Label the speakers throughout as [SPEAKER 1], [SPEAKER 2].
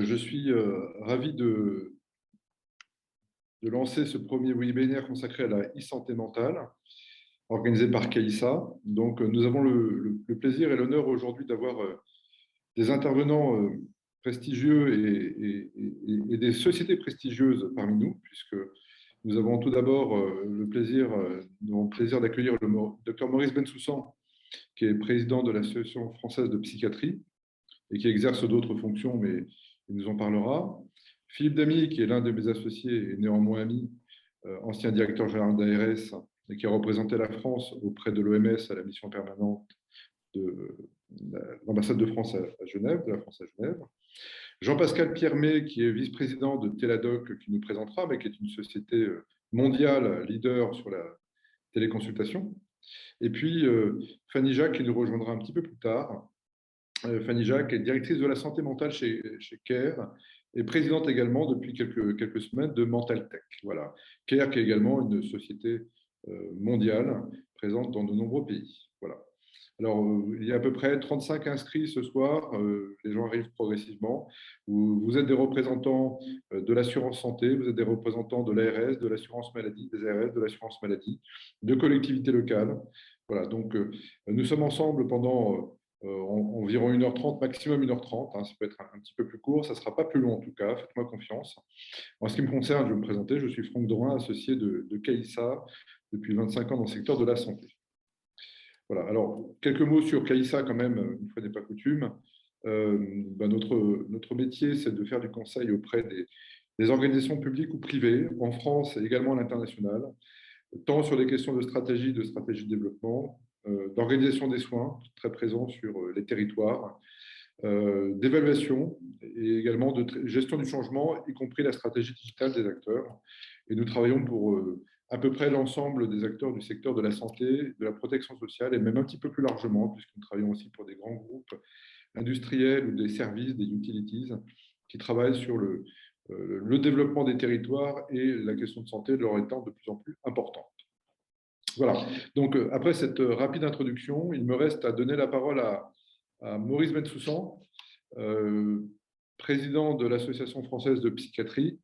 [SPEAKER 1] Je suis ravi de lancer ce premier webinaire consacré à la e-santé mentale, organisé par CAISA. Donc, nous avons le plaisir et l'honneur aujourd'hui d'avoir des intervenants prestigieux et des sociétés prestigieuses parmi nous, puisque nous avons tout d'abord le plaisir d'accueillir le Dr Maurice Bensoussan, qui est président de l'Association française de psychiatrie et qui exerce d'autres fonctions, mais il nous en parlera. Philippe Damy, qui est l'un de mes associés et néanmoins ami, ancien directeur général d'ARS et qui a représenté la France auprès de l'OMS à la mission permanente de l'ambassade de France à Genève, de la France à Genève. Jean-Pascal Piermet, qui est vice-président de Teladoc, qui nous présentera, mais qui est une société mondiale leader sur la téléconsultation. Et puis Fanny Jacques, qui nous rejoindra un petit peu plus tard. Fanny Jacques est directrice de la santé mentale chez CARE et présidente également depuis quelques semaines de Mentaltech. Voilà. CARE qui est également une société mondiale présente dans de nombreux pays. Voilà. Alors, il y a à peu près 35 inscrits ce soir. Les gens arrivent progressivement. Vous êtes des représentants de l'assurance santé, vous êtes des représentants de l'ARS, de l'assurance maladie, des ARS, de l'assurance maladie, de collectivités locales. Voilà, donc nous sommes ensemble pendant environ 1h30, maximum 1h30. Hein, ça peut être un petit peu plus court, ça ne sera pas plus long en tout cas, faites-moi confiance. En ce qui me concerne, je vais me présenter, je suis Franck Dorin, associé de CAISA depuis 25 ans dans le secteur de la santé. Voilà, alors quelques mots sur CAISA quand même, une fois n'est pas coutume. Notre métier, c'est de faire du conseil auprès des organisations publiques ou privées, en France et également à l'international, tant sur des questions de stratégie de développement, d'organisation des soins, très présent sur les territoires, d'évaluation et également de gestion du changement, y compris la stratégie digitale des acteurs. Et nous travaillons pour à peu près l'ensemble des acteurs du secteur de la santé, de la protection sociale et même un petit peu plus largement, puisque nous travaillons aussi pour des grands groupes industriels ou des services, des utilities, qui travaillent sur le développement des territoires et la question de santé leur étant de plus en plus importante. Voilà, donc après cette rapide introduction, il me reste à donner la parole à Maurice Bensoussan, président de l'Association française de psychiatrie.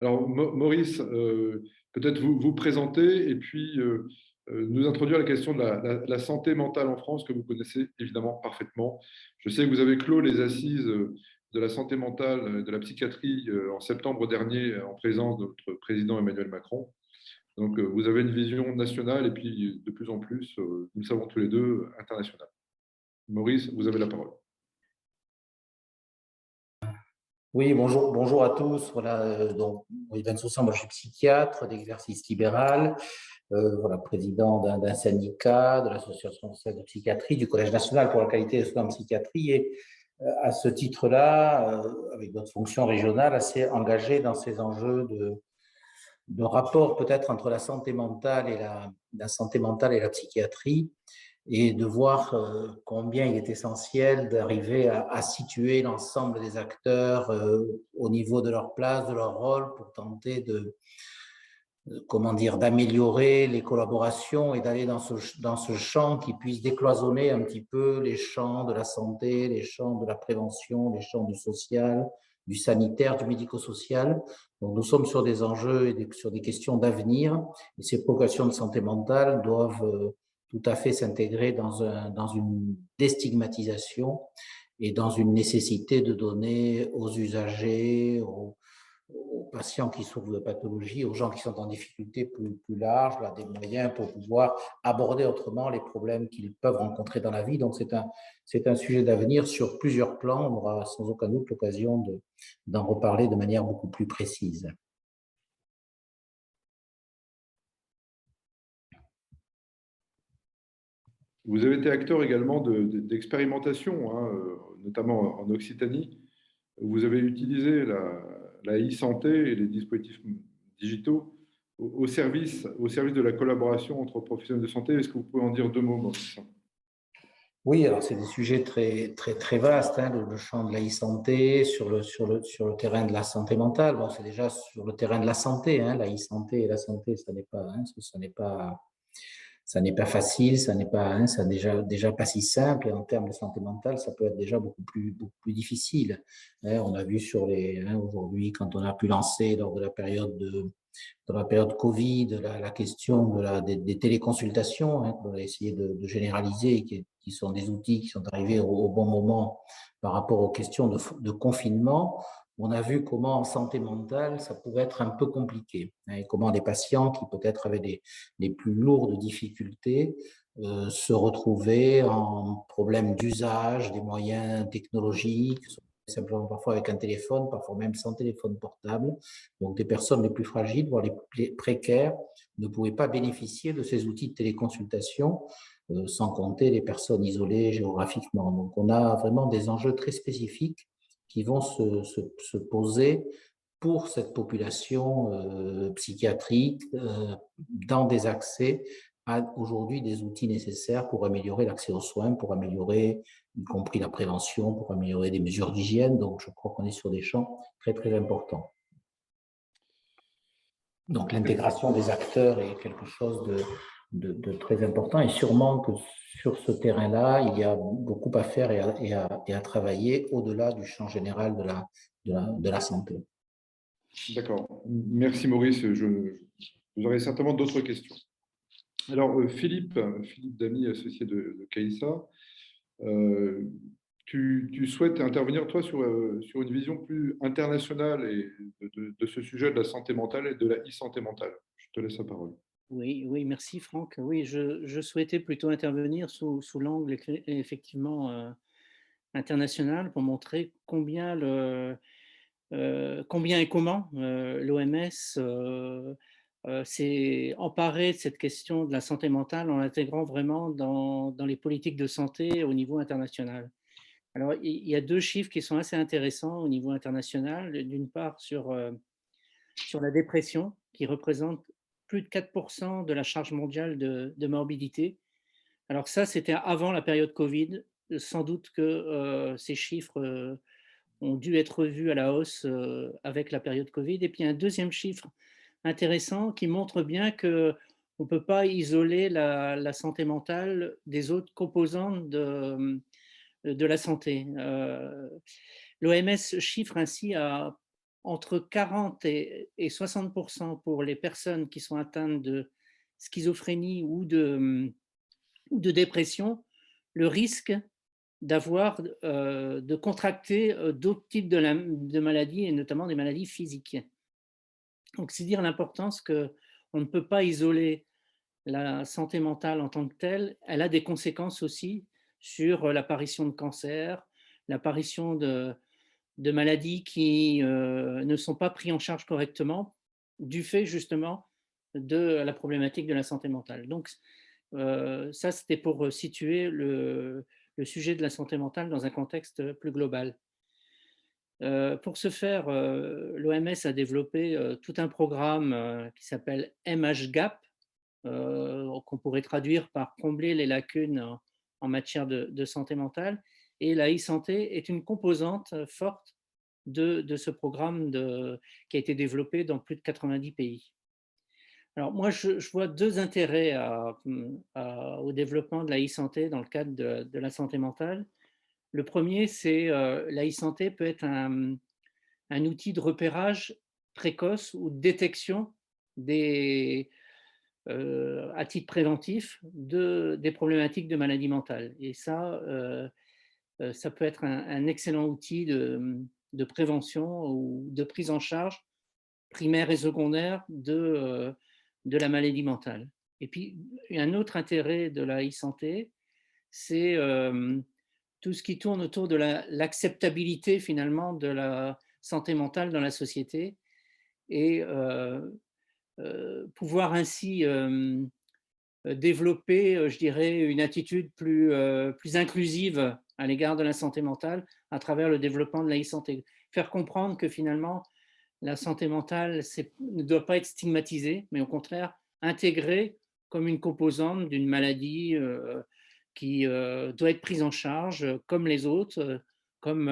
[SPEAKER 1] Alors Maurice, peut-être vous présenter et puis nous introduire la question de la santé mentale en France que vous connaissez évidemment parfaitement. Je sais que vous avez clos les assises de la santé mentale, de la psychiatrie en septembre dernier en présence de notre président Emmanuel Macron. Donc, vous avez une vision nationale et puis de plus en plus, nous le savons tous les deux, internationale. Maurice, vous avez la parole.
[SPEAKER 2] Oui, bonjour à tous. Voilà, donc, Maurice Bensoussan, moi je suis psychiatre d'exercice libéral, voilà, président d'un syndicat, de l'Association française de psychiatrie, du Collège national pour la qualité des soins en psychiatrie et à ce titre-là, avec notre fonction régionale, assez engagé dans ces enjeux de rapport peut-être entre la santé mentale et la santé mentale et la psychiatrie, et de voir combien il est essentiel d'arriver à situer l'ensemble des acteurs au niveau de leur place, de leur rôle, pour tenter d'améliorer les collaborations et d'aller dans ce champ qui puisse décloisonner un petit peu les champs de la santé, les champs de la prévention, les champs du social, du sanitaire, du médico-social. Donc, nous sommes sur des enjeux et sur des questions d'avenir, et ces préoccupations de santé mentale doivent tout à fait s'intégrer dans une déstigmatisation et dans une nécessité de donner aux usagers, aux patients qui souffrent de pathologies, aux gens qui sont en difficulté plus large, des moyens pour pouvoir aborder autrement les problèmes qu'ils peuvent rencontrer dans la vie. Donc, c'est un sujet d'avenir sur plusieurs plans. On aura sans aucun doute l'occasion d'en reparler de manière beaucoup plus précise.
[SPEAKER 1] Vous avez été acteur également d'expérimentation, hein, notamment en Occitanie. Vous avez utilisé la e-santé et les dispositifs digitaux au service de la collaboration entre professionnels de santé. Est-ce que vous pouvez en dire deux mots, Maurice ?
[SPEAKER 2] Oui, alors c'est des sujets très vastes, hein, le champ de la e-santé sur le terrain de la santé mentale. Bon, c'est déjà sur le terrain de la santé, hein, la e-santé et la santé, ça n'est pas ça n'est pas facile, ça n'est pas, hein, ça déjà pas si simple. Et en termes de santé mentale, ça peut être déjà beaucoup plus difficile. Hein, on a vu aujourd'hui, quand on a pu lancer lors de la période Covid, la question des téléconsultations, hein, qu'on a essayé de généraliser, qui sont des outils qui sont arrivés au bon moment par rapport aux questions de confinement. On a vu comment en santé mentale, ça pouvait être un peu compliqué, hein, et comment des patients qui peut-être avaient des plus lourdes difficultés se retrouvaient en problème d'usage des moyens technologiques, simplement parfois avec un téléphone, parfois même sans téléphone portable. Donc des personnes les plus fragiles, voire les plus précaires, ne pouvaient pas bénéficier de ces outils de téléconsultation, sans compter les personnes isolées géographiquement. Donc on a vraiment des enjeux très spécifiques qui vont se poser pour cette population psychiatrique dans des accès à aujourd'hui des outils nécessaires pour améliorer l'accès aux soins, pour améliorer, y compris la prévention, pour améliorer des mesures d'hygiène. Donc, je crois qu'on est sur des champs très, très importants. Donc, l'intégration des acteurs est quelque chose de très important et sûrement que sur ce terrain-là, il y a beaucoup à faire et à travailler au-delà du champ général de la santé.
[SPEAKER 1] D'accord. Merci Maurice. Vous aurez certainement d'autres questions. Alors, Philippe Damy, associé de CAISA, tu souhaites intervenir, toi, sur une vision plus internationale et de ce sujet de la santé mentale et de la e-santé mentale. Je te laisse la parole.
[SPEAKER 3] Oui, merci Franck. Oui, je souhaitais plutôt intervenir sous l'angle effectivement international pour montrer combien et comment l'OMS s'est emparé de cette question de la santé mentale en l'intégrant vraiment dans les politiques de santé au niveau international. Alors, il y a deux chiffres qui sont assez intéressants au niveau international. D'une part, sur la dépression, qui représente plus de 4% de la charge mondiale de morbidité. Alors ça, c'était avant la période Covid. Sans doute que ces chiffres ont dû être revus à la hausse avec la période Covid. Et puis un deuxième chiffre intéressant qui montre bien qu'on ne peut pas isoler la santé mentale des autres composantes de la santé. L'OMS chiffre ainsi à entre 40 et 60% pour les personnes qui sont atteintes de schizophrénie ou de dépression, le risque de contracter d'autres types de maladies, et notamment des maladies physiques. Donc, c'est dire l'importance qu'on ne peut pas isoler la santé mentale en tant que telle. Elle a des conséquences aussi sur l'apparition de cancer, l'apparition de maladies qui ne sont pas prises en charge correctement du fait justement de la problématique de la santé mentale. Donc, ça, c'était pour situer le sujet de la santé mentale dans un contexte plus global. Pour ce faire, l'OMS a développé tout un programme qui s'appelle MHGAP, qu'on pourrait traduire par combler les lacunes en matière de santé mentale. Et la e-santé est une composante forte de ce programme qui a été développé dans plus de 90 pays. Alors moi, je vois deux intérêts au développement de la e-santé dans le cadre de la santé mentale. Le premier, c'est la e-santé peut être un outil de repérage précoce ou de détection à titre préventif des problématiques de maladie mentale. Et ça peut être un excellent outil de prévention ou de prise en charge primaire et secondaire de la maladie mentale. Et puis, un autre intérêt de la e-santé, c'est tout ce qui tourne autour de l'acceptabilité finalement de la santé mentale dans la société et pouvoir ainsi développer, je dirais, une attitude plus inclusive à l'égard de la santé mentale à travers le développement de la e-santé. Faire comprendre que finalement, la santé mentale ne doit pas être stigmatisée, mais au contraire intégrée comme une composante d'une maladie qui doit être prise en charge comme les autres, comme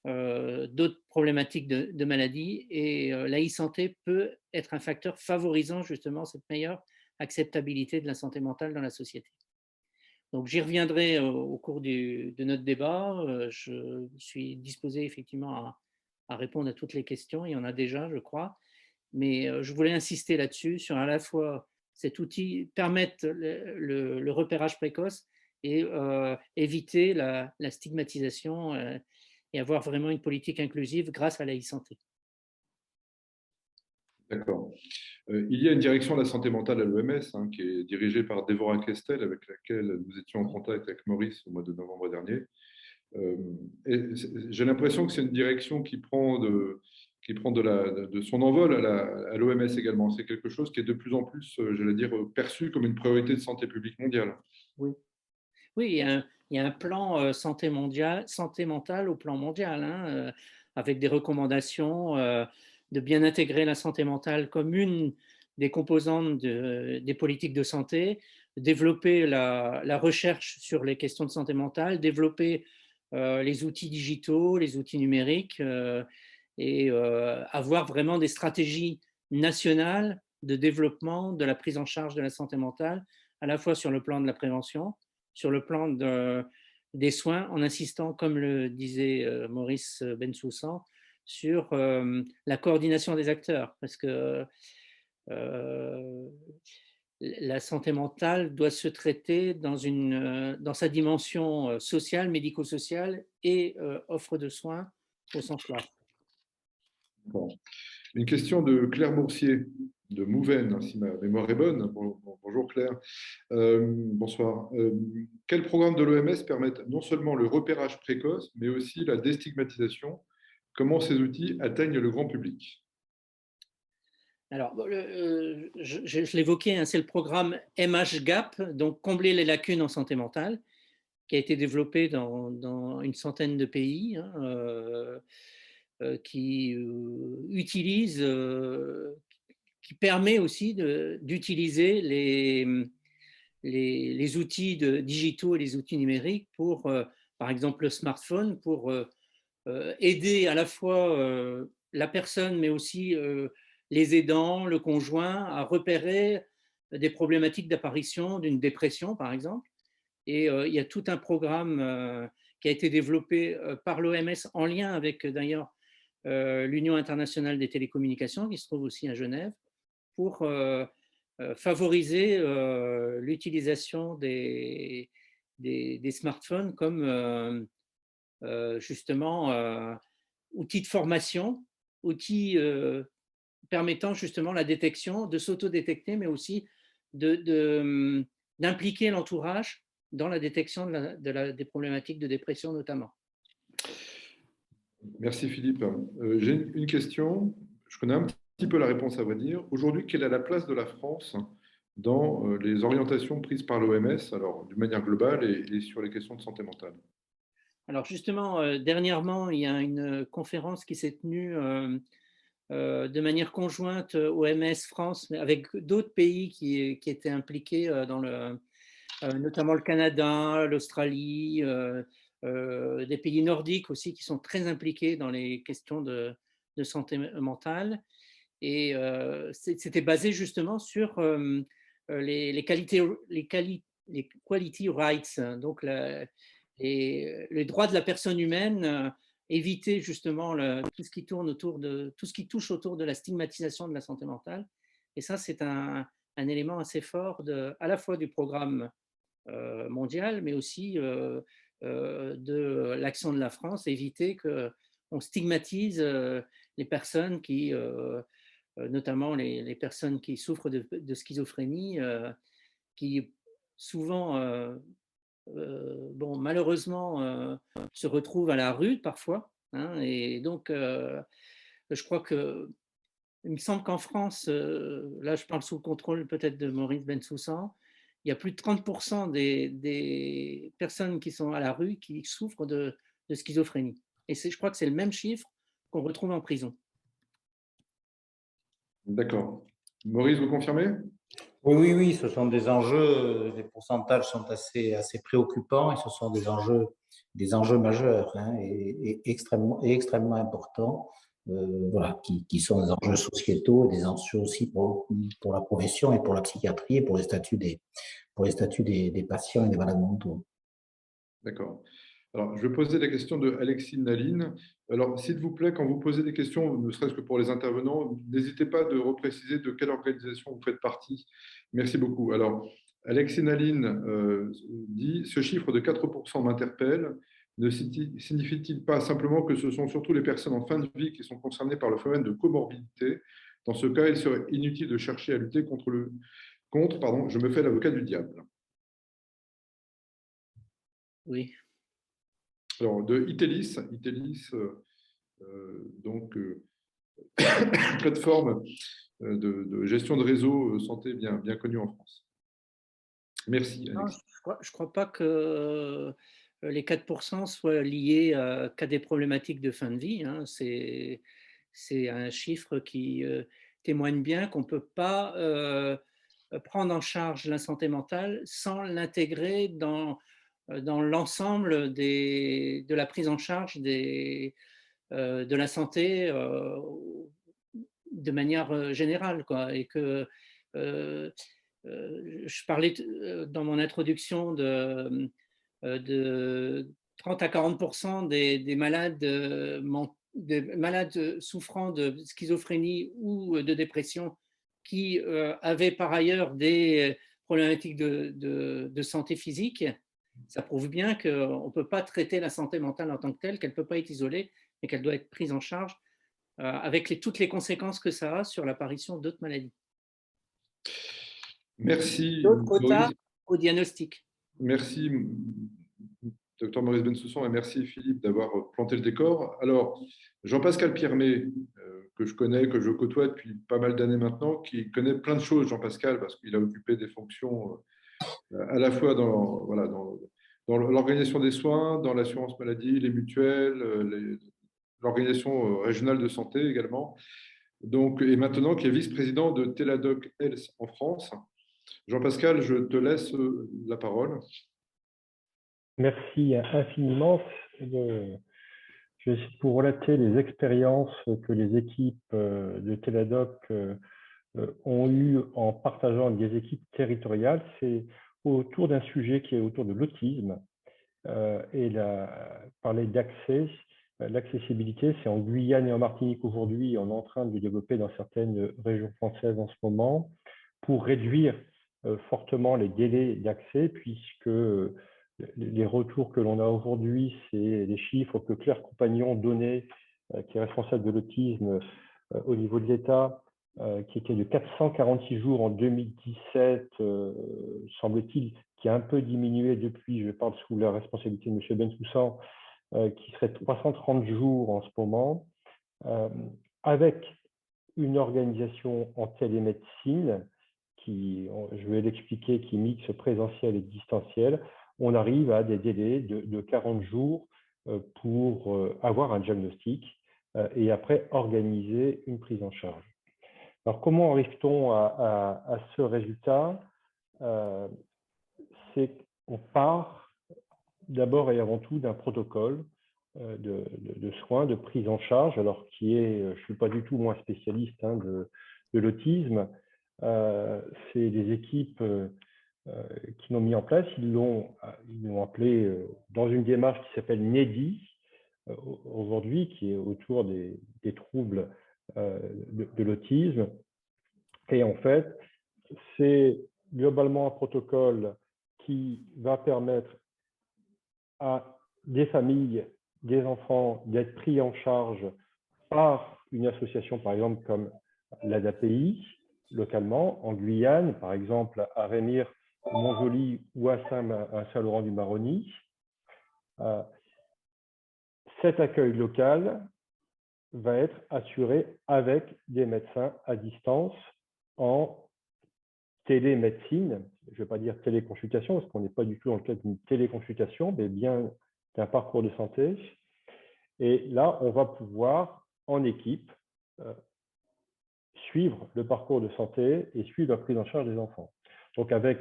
[SPEAKER 3] d'autres problématiques de maladie. Et la e-santé peut être un facteur favorisant justement cette meilleure acceptabilité de la santé mentale dans la société. Donc, j'y reviendrai au cours de notre débat. Je suis disposé effectivement à répondre à toutes les questions. Il y en a déjà, je crois. Mais je voulais insister là-dessus, sur à la fois cet outil permettre le repérage précoce et éviter la stigmatisation et avoir vraiment une politique inclusive grâce à la e-santé.
[SPEAKER 1] D'accord. Il y a une direction de la santé mentale à l'OMS qui est dirigée par Deborah Kestel, avec laquelle nous étions en contact avec Maurice au mois de novembre dernier. J'ai l'impression que c'est une direction qui prend de son envol à l'OMS également. C'est quelque chose qui est de plus en plus, j'allais dire, perçu comme une priorité de santé publique mondiale.
[SPEAKER 3] Oui, oui, il y a un plan santé mentale au plan mondial, avec des recommandations de bien intégrer la santé mentale comme une des composantes des politiques de santé, développer la recherche sur les questions de santé mentale, développer les outils digitaux, les outils numériques et avoir vraiment des stratégies nationales de développement de la prise en charge de la santé mentale, à la fois sur le plan de la prévention, sur le plan des soins, en insistant, comme le disait Maurice Bensoussan, sur la coordination des acteurs, parce que la santé mentale doit se traiter dans sa dimension sociale, médico-sociale et offre de soins au sens large.
[SPEAKER 1] Bon. Une question de Claire Boursier, de Mouvaine, si ma mémoire est bonne. Bonjour Claire. Bonsoir. Quels programmes de l'OMS permettent non seulement le repérage précoce, mais aussi la déstigmatisation? Comment ces outils atteignent le grand public?
[SPEAKER 3] Alors, je l'évoquais, c'est le programme MHGAP, donc combler les lacunes en santé mentale, qui a été développé dans une centaine de pays, qui utilise, qui permet aussi d'utiliser les outils digitaux et les outils numériques pour, par exemple, le smartphone, pour aider à la fois la personne, mais aussi les aidants, le conjoint, à repérer des problématiques d'apparition d'une dépression, par exemple. Et il y a tout un programme qui a été développé par l'OMS en lien avec d'ailleurs l'Union internationale des télécommunications, qui se trouve aussi à Genève, pour favoriser l'utilisation des smartphones comme justement outils de formation, outils permettant justement la détection, de s'auto-détecter, mais aussi d'impliquer l'entourage dans la détection des problématiques de dépression notamment.
[SPEAKER 1] Merci Philippe. J'ai une question. Je connais un petit peu la réponse à vrai dire. Aujourd'hui, quelle est la place de la France dans les orientations prises par l'OMS, alors d'une manière globale et sur les questions de santé mentale?
[SPEAKER 3] Alors justement, dernièrement, il y a une conférence qui s'est tenue de manière conjointe OMS France, avec d'autres pays qui étaient impliqués notamment le Canada, l'Australie, des pays nordiques aussi qui sont très impliqués dans les questions de santé mentale. Et c'était basé justement sur les quality rights, donc les droits de la personne humaine, éviter justement tout ce qui touche autour de la stigmatisation de la santé mentale. Et ça, c'est un élément assez fort à la fois du programme mondial, mais aussi de l'action de la France, éviter qu'on stigmatise les personnes notamment les personnes qui souffrent de schizophrénie, qui souvent, malheureusement, se retrouvent à la rue parfois. Et donc, je crois il me semble qu'en France, là je parle sous le contrôle peut-être de Maurice Bensoussan, il y a plus de 30% des personnes qui sont à la rue qui souffrent de schizophrénie. Et je crois que c'est le même chiffre qu'on retrouve en prison.
[SPEAKER 1] D'accord. Maurice, vous confirmez?
[SPEAKER 2] Oui, ce sont des enjeux, les pourcentages sont assez préoccupants et ce sont des enjeux majeurs et extrêmement importants. voilà, qui sont des enjeux sociétaux et des enjeux aussi pour la profession et pour la psychiatrie et pour les statuts des patients et des malades mentaux.
[SPEAKER 1] D'accord. Alors, je vais poser la question de Alexis Naline. Alors, s'il vous plaît, quand vous posez des questions, ne serait-ce que pour les intervenants, n'hésitez pas de repréciser de quelle organisation vous faites partie. Merci beaucoup. Alors, Alexis Naline dit « Ce chiffre de 4% m'interpelle. Ne signifie-t-il pas simplement que ce sont surtout les personnes en fin de vie qui sont concernées par le phénomène de comorbidité? Dans ce cas, il serait inutile de chercher à lutter contre, je me fais l'avocat du diable. »
[SPEAKER 3] Oui.
[SPEAKER 1] Alors, de Itelis, donc plateforme de gestion de réseau santé bien connue en France. Merci, Alex.
[SPEAKER 3] Je crois pas que les 4% soient liés qu'à des problématiques de fin de vie. Hein. C'est un chiffre qui témoigne bien qu'on ne peut pas prendre en charge la santé mentale sans l'intégrer dans l'ensemble de la prise en charge de la santé de manière générale, quoi. Et que je parlais dans mon introduction de 30 à 40% des malades, des malades souffrant de schizophrénie ou de dépression qui avaient par ailleurs des problématiques de santé physique. Ça prouve bien qu'on ne peut pas traiter la santé mentale en tant que telle, qu'elle ne peut pas être isolée, mais qu'elle doit être prise en charge avec toutes les conséquences que ça a sur l'apparition d'autres maladies.
[SPEAKER 1] Merci,
[SPEAKER 3] D'autres quotas
[SPEAKER 1] Maurice.
[SPEAKER 3] au diagnostic.
[SPEAKER 1] Merci, Dr Maurice Bensoussan, et merci, Philippe, d'avoir planté le décor. Alors, Jean-Pascal Piermet, que je connais, que je côtoie depuis pas mal d'années maintenant, qui connaît plein de choses, Jean-Pascal, parce qu'il a occupé des fonctions à la fois dans l'organisation des soins, dans l'assurance maladie, les mutuelles, l'organisation régionale de santé également. Donc, et maintenant, qui est vice-président de Teladoc Health en France. Jean-Pascal, je te laisse la parole.
[SPEAKER 4] Merci infiniment. Je vais pour relater les expériences que les équipes de Teladoc ont eues en partageant des équipes territoriales. C'est autour d'un sujet qui est autour de l'autisme et parler d'accès. L'accessibilité, c'est en Guyane et en Martinique aujourd'hui. On est en train de développer dans certaines régions françaises en ce moment pour réduire fortement les délais d'accès, puisque les retours que l'on a aujourd'hui, c'est les chiffres que Claire Compagnon donnait, qui est responsable de l'autisme au niveau de l'État, qui était de 446 jours en 2017, semble-t-il, qui a un peu diminué depuis, je parle sous la responsabilité de M. Bensoussan, qui serait 330 jours en ce moment, avec une organisation en télémédecine, qui, je vais l'expliquer, qui mixe présentiel et distanciel. On arrive à des délais de 40 jours pour avoir un diagnostic et après organiser une prise en charge. Alors, comment arrive-t-on à ce résultat? C'est qu'on part d'abord et avant tout d'un protocole de soins, de prise en charge, alors qui est, je ne suis pas du tout moins spécialiste de l'autisme, c'est des équipes qui l'ont mis en place, ils l'ont appelé dans une démarche qui s'appelle NEDI, aujourd'hui, qui est autour des troubles de l'autisme. Et en fait, c'est globalement un protocole qui va permettre à des familles, des enfants d'être pris en charge par une association, par exemple, comme l'ADAPI, localement, en Guyane, par exemple, à Rémire, Montjoly ou à Saint-Laurent-du-Maroni. Cet accueil local va être assuré avec des médecins à distance en télémédecine. Je ne vais pas dire téléconsultation, parce qu'on n'est pas du tout dans le cadre d'une téléconsultation, mais bien d'un parcours de santé. Et là, on va pouvoir, en équipe, suivre le parcours de santé et suivre la prise en charge des enfants. Donc, avec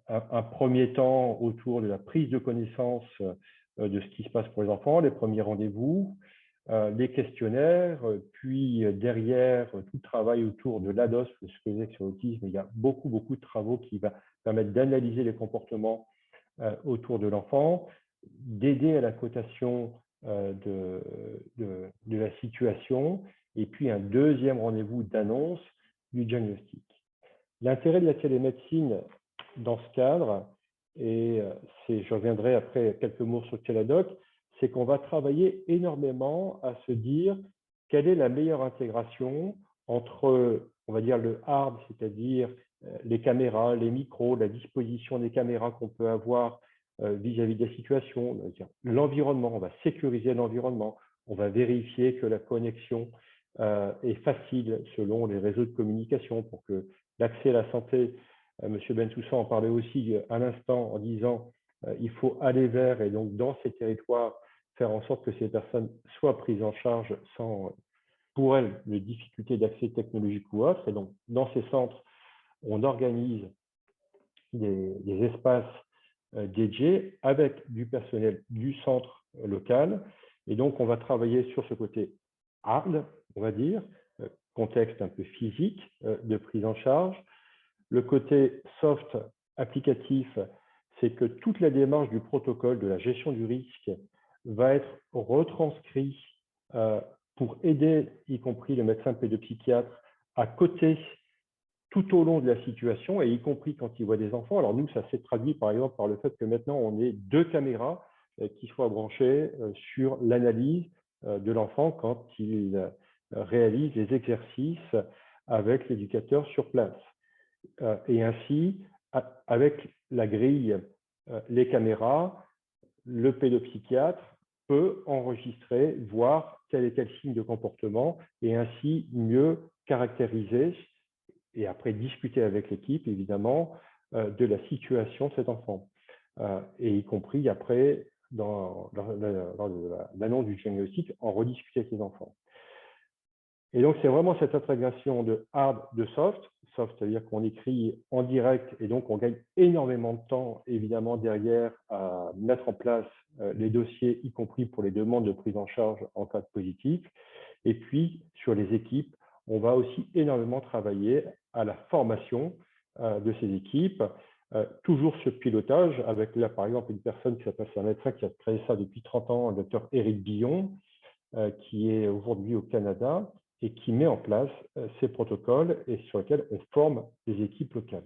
[SPEAKER 4] un premier temps autour de la prise de connaissance de ce qui se passe pour les enfants, les premiers rendez-vous, des questionnaires, puis derrière, tout le travail autour de l'ADOS, ce que je faisais sur l'autisme. Il y a beaucoup de travaux qui vont permettre d'analyser les comportements autour de l'enfant, d'aider à la cotation de la situation, et puis un deuxième rendez-vous d'annonce du diagnostic. L'intérêt de la télémédecine dans ce cadre, et je reviendrai après quelques mots sur Teladoc, c'est qu'on va travailler énormément à se dire quelle est la meilleure intégration entre, on va dire, le hard, c'est-à-dire les caméras, les micros, la disposition des caméras qu'on peut avoir vis-à-vis des situations, l'environnement, on va sécuriser l'environnement, on va vérifier que la connexion est facile selon les réseaux de communication pour que l'accès à la santé, M. Bensoussan en parlait aussi à l'instant en disant il faut aller vers, et donc dans ces territoires, faire en sorte que ces personnes soient prises en charge sans, pour elles, de difficultés d'accès technologique ou autre. Et donc, dans ces centres, on organise des espaces dédiés avec du personnel du centre local. Et donc, on va travailler sur ce côté hard, on va dire, contexte un peu physique de prise en charge. Le côté soft, applicatif, c'est que toute la démarche du protocole de la gestion du risque va être retranscrit pour aider, y compris le médecin pédopsychiatre, à coter tout au long de la situation, et y compris quand il voit des enfants. Alors nous, ça s'est traduit par exemple par le fait que maintenant, on ait 2 caméras qui soient branchées sur l'analyse de l'enfant quand il réalise les exercices avec l'éducateur sur place. Et ainsi, avec la grille, les caméras, le pédopsychiatre peut enregistrer, voir tel et tel signe de comportement et ainsi mieux caractériser et après discuter avec l'équipe, évidemment, de la situation de cet enfant. Et y compris après, dans l'annonce du diagnostic, en rediscuter avec les enfants. Et donc, c'est vraiment cette intégration de hard, de soft. Soft, c'est-à-dire qu'on écrit en direct et donc on gagne énormément de temps, évidemment, derrière à mettre en place les dossiers, y compris pour les demandes de prise en charge en cas de positif. Et puis, sur les équipes, on va aussi énormément travailler à la formation de ces équipes, toujours ce pilotage avec, là, par exemple, une personne qui s'appelle un médecin qui a créé ça depuis 30 ans, le docteur Éric Billon, qui est aujourd'hui au Canada, et qui met en place ces protocoles et sur lesquels on forme les équipes locales.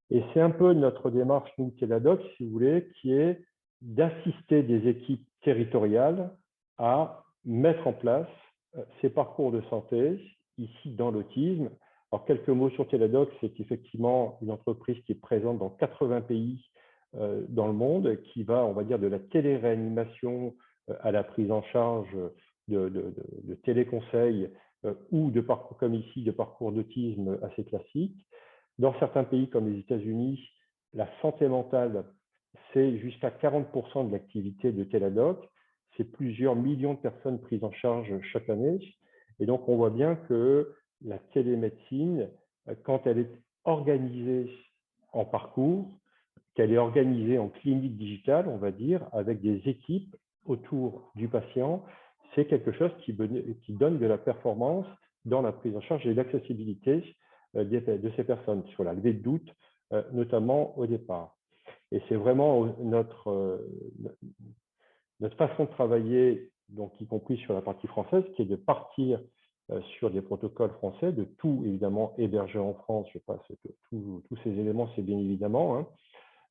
[SPEAKER 4] Et c'est un peu notre démarche, nous, Teladoc, si vous voulez, qui est d'assister des équipes territoriales à mettre en place ces parcours de santé, ici dans l'autisme. Alors, quelques mots sur Teladoc, c'est effectivement une entreprise qui est présente dans 80 pays dans le monde, qui va, on va dire, de la téléréanimation à la prise en charge de téléconseils ou de parcours comme ici, de parcours d'autisme assez classiques. Dans certains pays comme les États-Unis, la santé mentale, c'est jusqu'à 40% de l'activité de Teladoc. C'est plusieurs millions de personnes prises en charge chaque année. Et donc, on voit bien que la télémédecine, quand elle est organisée en parcours, qu'elle est organisée en clinique digitale, on va dire, avec des équipes autour du patient, c'est quelque chose qui donne de la performance dans la prise en charge et l'accessibilité de ces personnes, sur la levée de doute, notamment au départ. Et c'est vraiment notre façon de travailler, donc y compris sur la partie française, qui est de partir sur des protocoles français, de tout évidemment héberger en France. Je pense que tous ces éléments, c'est bien évidemment,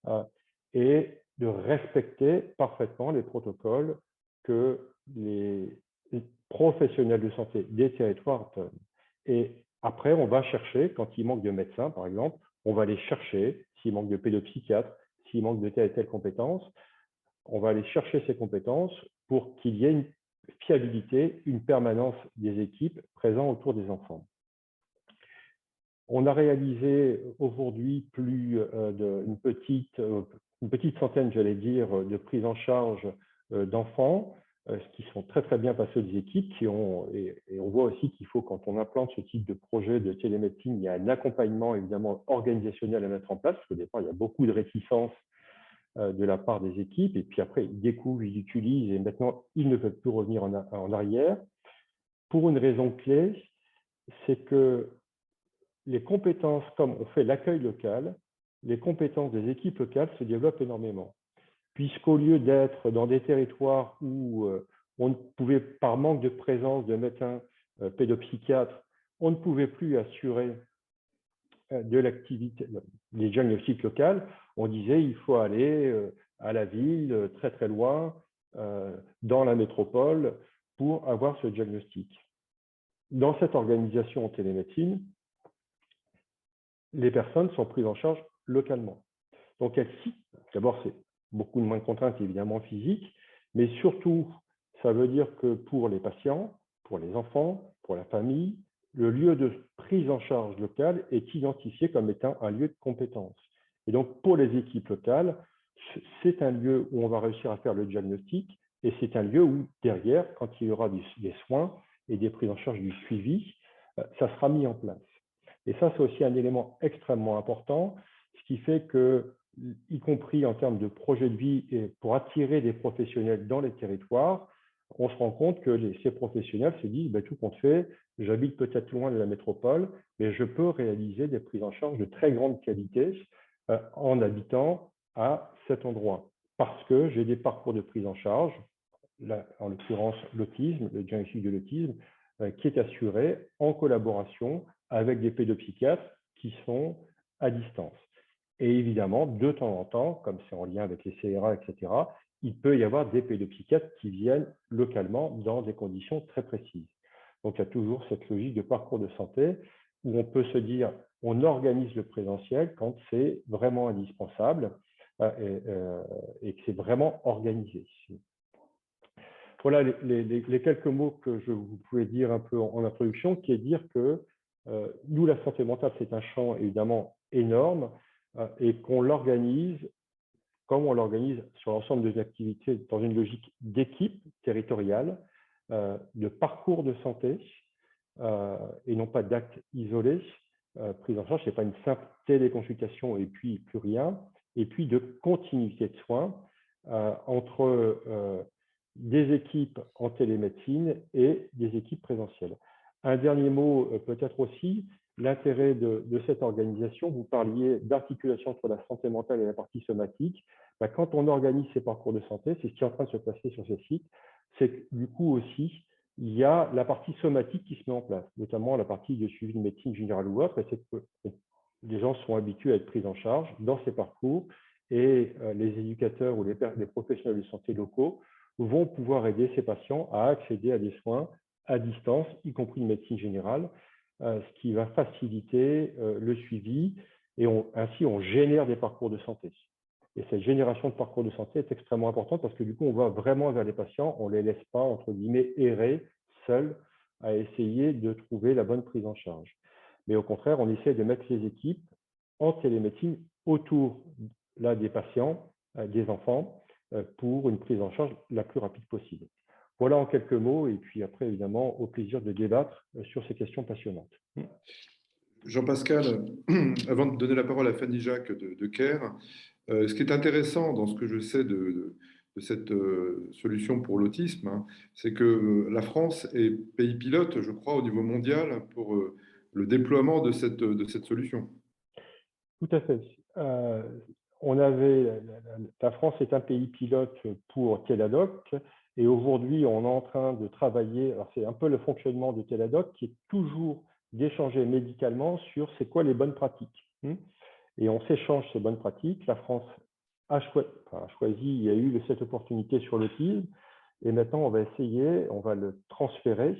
[SPEAKER 4] hein, et de respecter parfaitement les protocoles que les professionnels de santé des territoires donnent. Et après, on va chercher, quand il manque de médecins, par exemple, on va aller chercher, s'il manque de pédopsychiatres, s'il manque de telle et telle compétence, on va aller chercher ces compétences pour qu'il y ait une fiabilité, une permanence des équipes présentes autour des enfants. On a réalisé aujourd'hui plus d'une petite centaine, j'allais dire, de prises en charge d'enfants, qui sont très très bien passés des équipes et on voit aussi qu'il faut, quand on implante ce type de projet de télémédecine, il y a un accompagnement évidemment organisationnel à mettre en place, parce qu'au départ il y a beaucoup de réticences de la part des équipes, et puis après, ils découvrent, ils utilisent, et maintenant, ils ne peuvent plus revenir en arrière, pour une raison clé, c'est que les compétences, comme on fait l'accueil local, les compétences des équipes locales se développent énormément. Puisqu'au lieu d'être dans des territoires où on ne pouvait, par manque de présence de médecins pédopsychiatres, on ne pouvait plus assurer de l'activité, les diagnostics locaux, on disait il faut aller à la ville, très très loin, dans la métropole, pour avoir ce diagnostic. Dans cette organisation en télémédecine, les personnes sont prises en charge localement. Donc, d'abord, c'est beaucoup moins de contraintes évidemment physiques, mais surtout, ça veut dire que pour les patients, pour les enfants, pour la famille, le lieu de prise en charge locale est identifié comme étant un lieu de compétence. Et donc, pour les équipes locales, c'est un lieu où on va réussir à faire le diagnostic et c'est un lieu où, derrière, quand il y aura des soins et des prises en charge du suivi, ça sera mis en place. Et ça, c'est aussi un élément extrêmement important, ce qui fait que, y compris en termes de projet de vie et pour attirer des professionnels dans les territoires, on se rend compte que ces professionnels se disent tout compte fait, j'habite peut-être loin de la métropole, mais je peux réaliser des prises en charge de très grande qualité en habitant à cet endroit, parce que j'ai des parcours de prise en charge, là, en l'occurrence l'autisme, le diagnostic de l'autisme, qui est assuré en collaboration avec des pédopsychiatres qui sont à distance. Et évidemment, de temps en temps, comme c'est en lien avec les CRA, etc., il peut y avoir des pédopsychiatres qui viennent localement dans des conditions très précises. Donc, il y a toujours cette logique de parcours de santé où on peut se dire, on organise le présentiel quand c'est vraiment indispensable et que c'est vraiment organisé. Voilà les quelques mots que je vous pouvais dire un peu en introduction, qui est de dire que nous, la santé mentale, c'est un champ évidemment énorme et qu'on l'organise comme on l'organise sur l'ensemble des activités dans une logique d'équipe territoriale, de parcours de santé et non pas d'actes isolés. Prise en charge, ce n'est pas une simple téléconsultation et puis plus rien, et puis de continuité de soins entre des équipes en télémédecine et des équipes présentielles. Un dernier mot peut-être aussi, l'intérêt de cette organisation, vous parliez d'articulation entre la santé mentale et la partie somatique. Quand on organise ces parcours de santé, c'est ce qui est en train de se passer sur ces sites, c'est que du coup aussi, il y a la partie somatique qui se met en place, notamment la partie de suivi de médecine générale ou autre, et c'est que les gens sont habitués à être pris en charge dans ces parcours et les éducateurs ou les professionnels de santé locaux vont pouvoir aider ces patients à accéder à des soins à distance, y compris de médecine générale, ce qui va faciliter le suivi et ainsi on génère des parcours de santé. Et cette génération de parcours de santé est extrêmement importante parce que du coup, on va vraiment vers les patients, on ne les laisse pas, entre guillemets, errer seuls à essayer de trouver la bonne prise en charge. Mais au contraire, on essaie de mettre les équipes en télémédecine autour là, des patients, des enfants, pour une prise en charge la plus rapide possible. Voilà en quelques mots, et puis après, évidemment, au plaisir de débattre sur ces questions passionnantes.
[SPEAKER 1] Jean-Pascal, avant de donner la parole à Fanny Jacques de CARE, ce qui est intéressant dans ce que je sais de cette solution pour l'autisme, c'est que la France est pays pilote, je crois, au niveau mondial pour le déploiement de cette solution.
[SPEAKER 4] Tout à fait. La France est un pays pilote pour Teladoc et aujourd'hui, on est en train de travailler, alors c'est un peu le fonctionnement de Teladoc qui est toujours d'échanger médicalement sur c'est quoi les bonnes pratiques. Et on s'échange ces bonnes pratiques. La France a choisi, il y a eu cette opportunité sur l'autisme et maintenant on va le transférer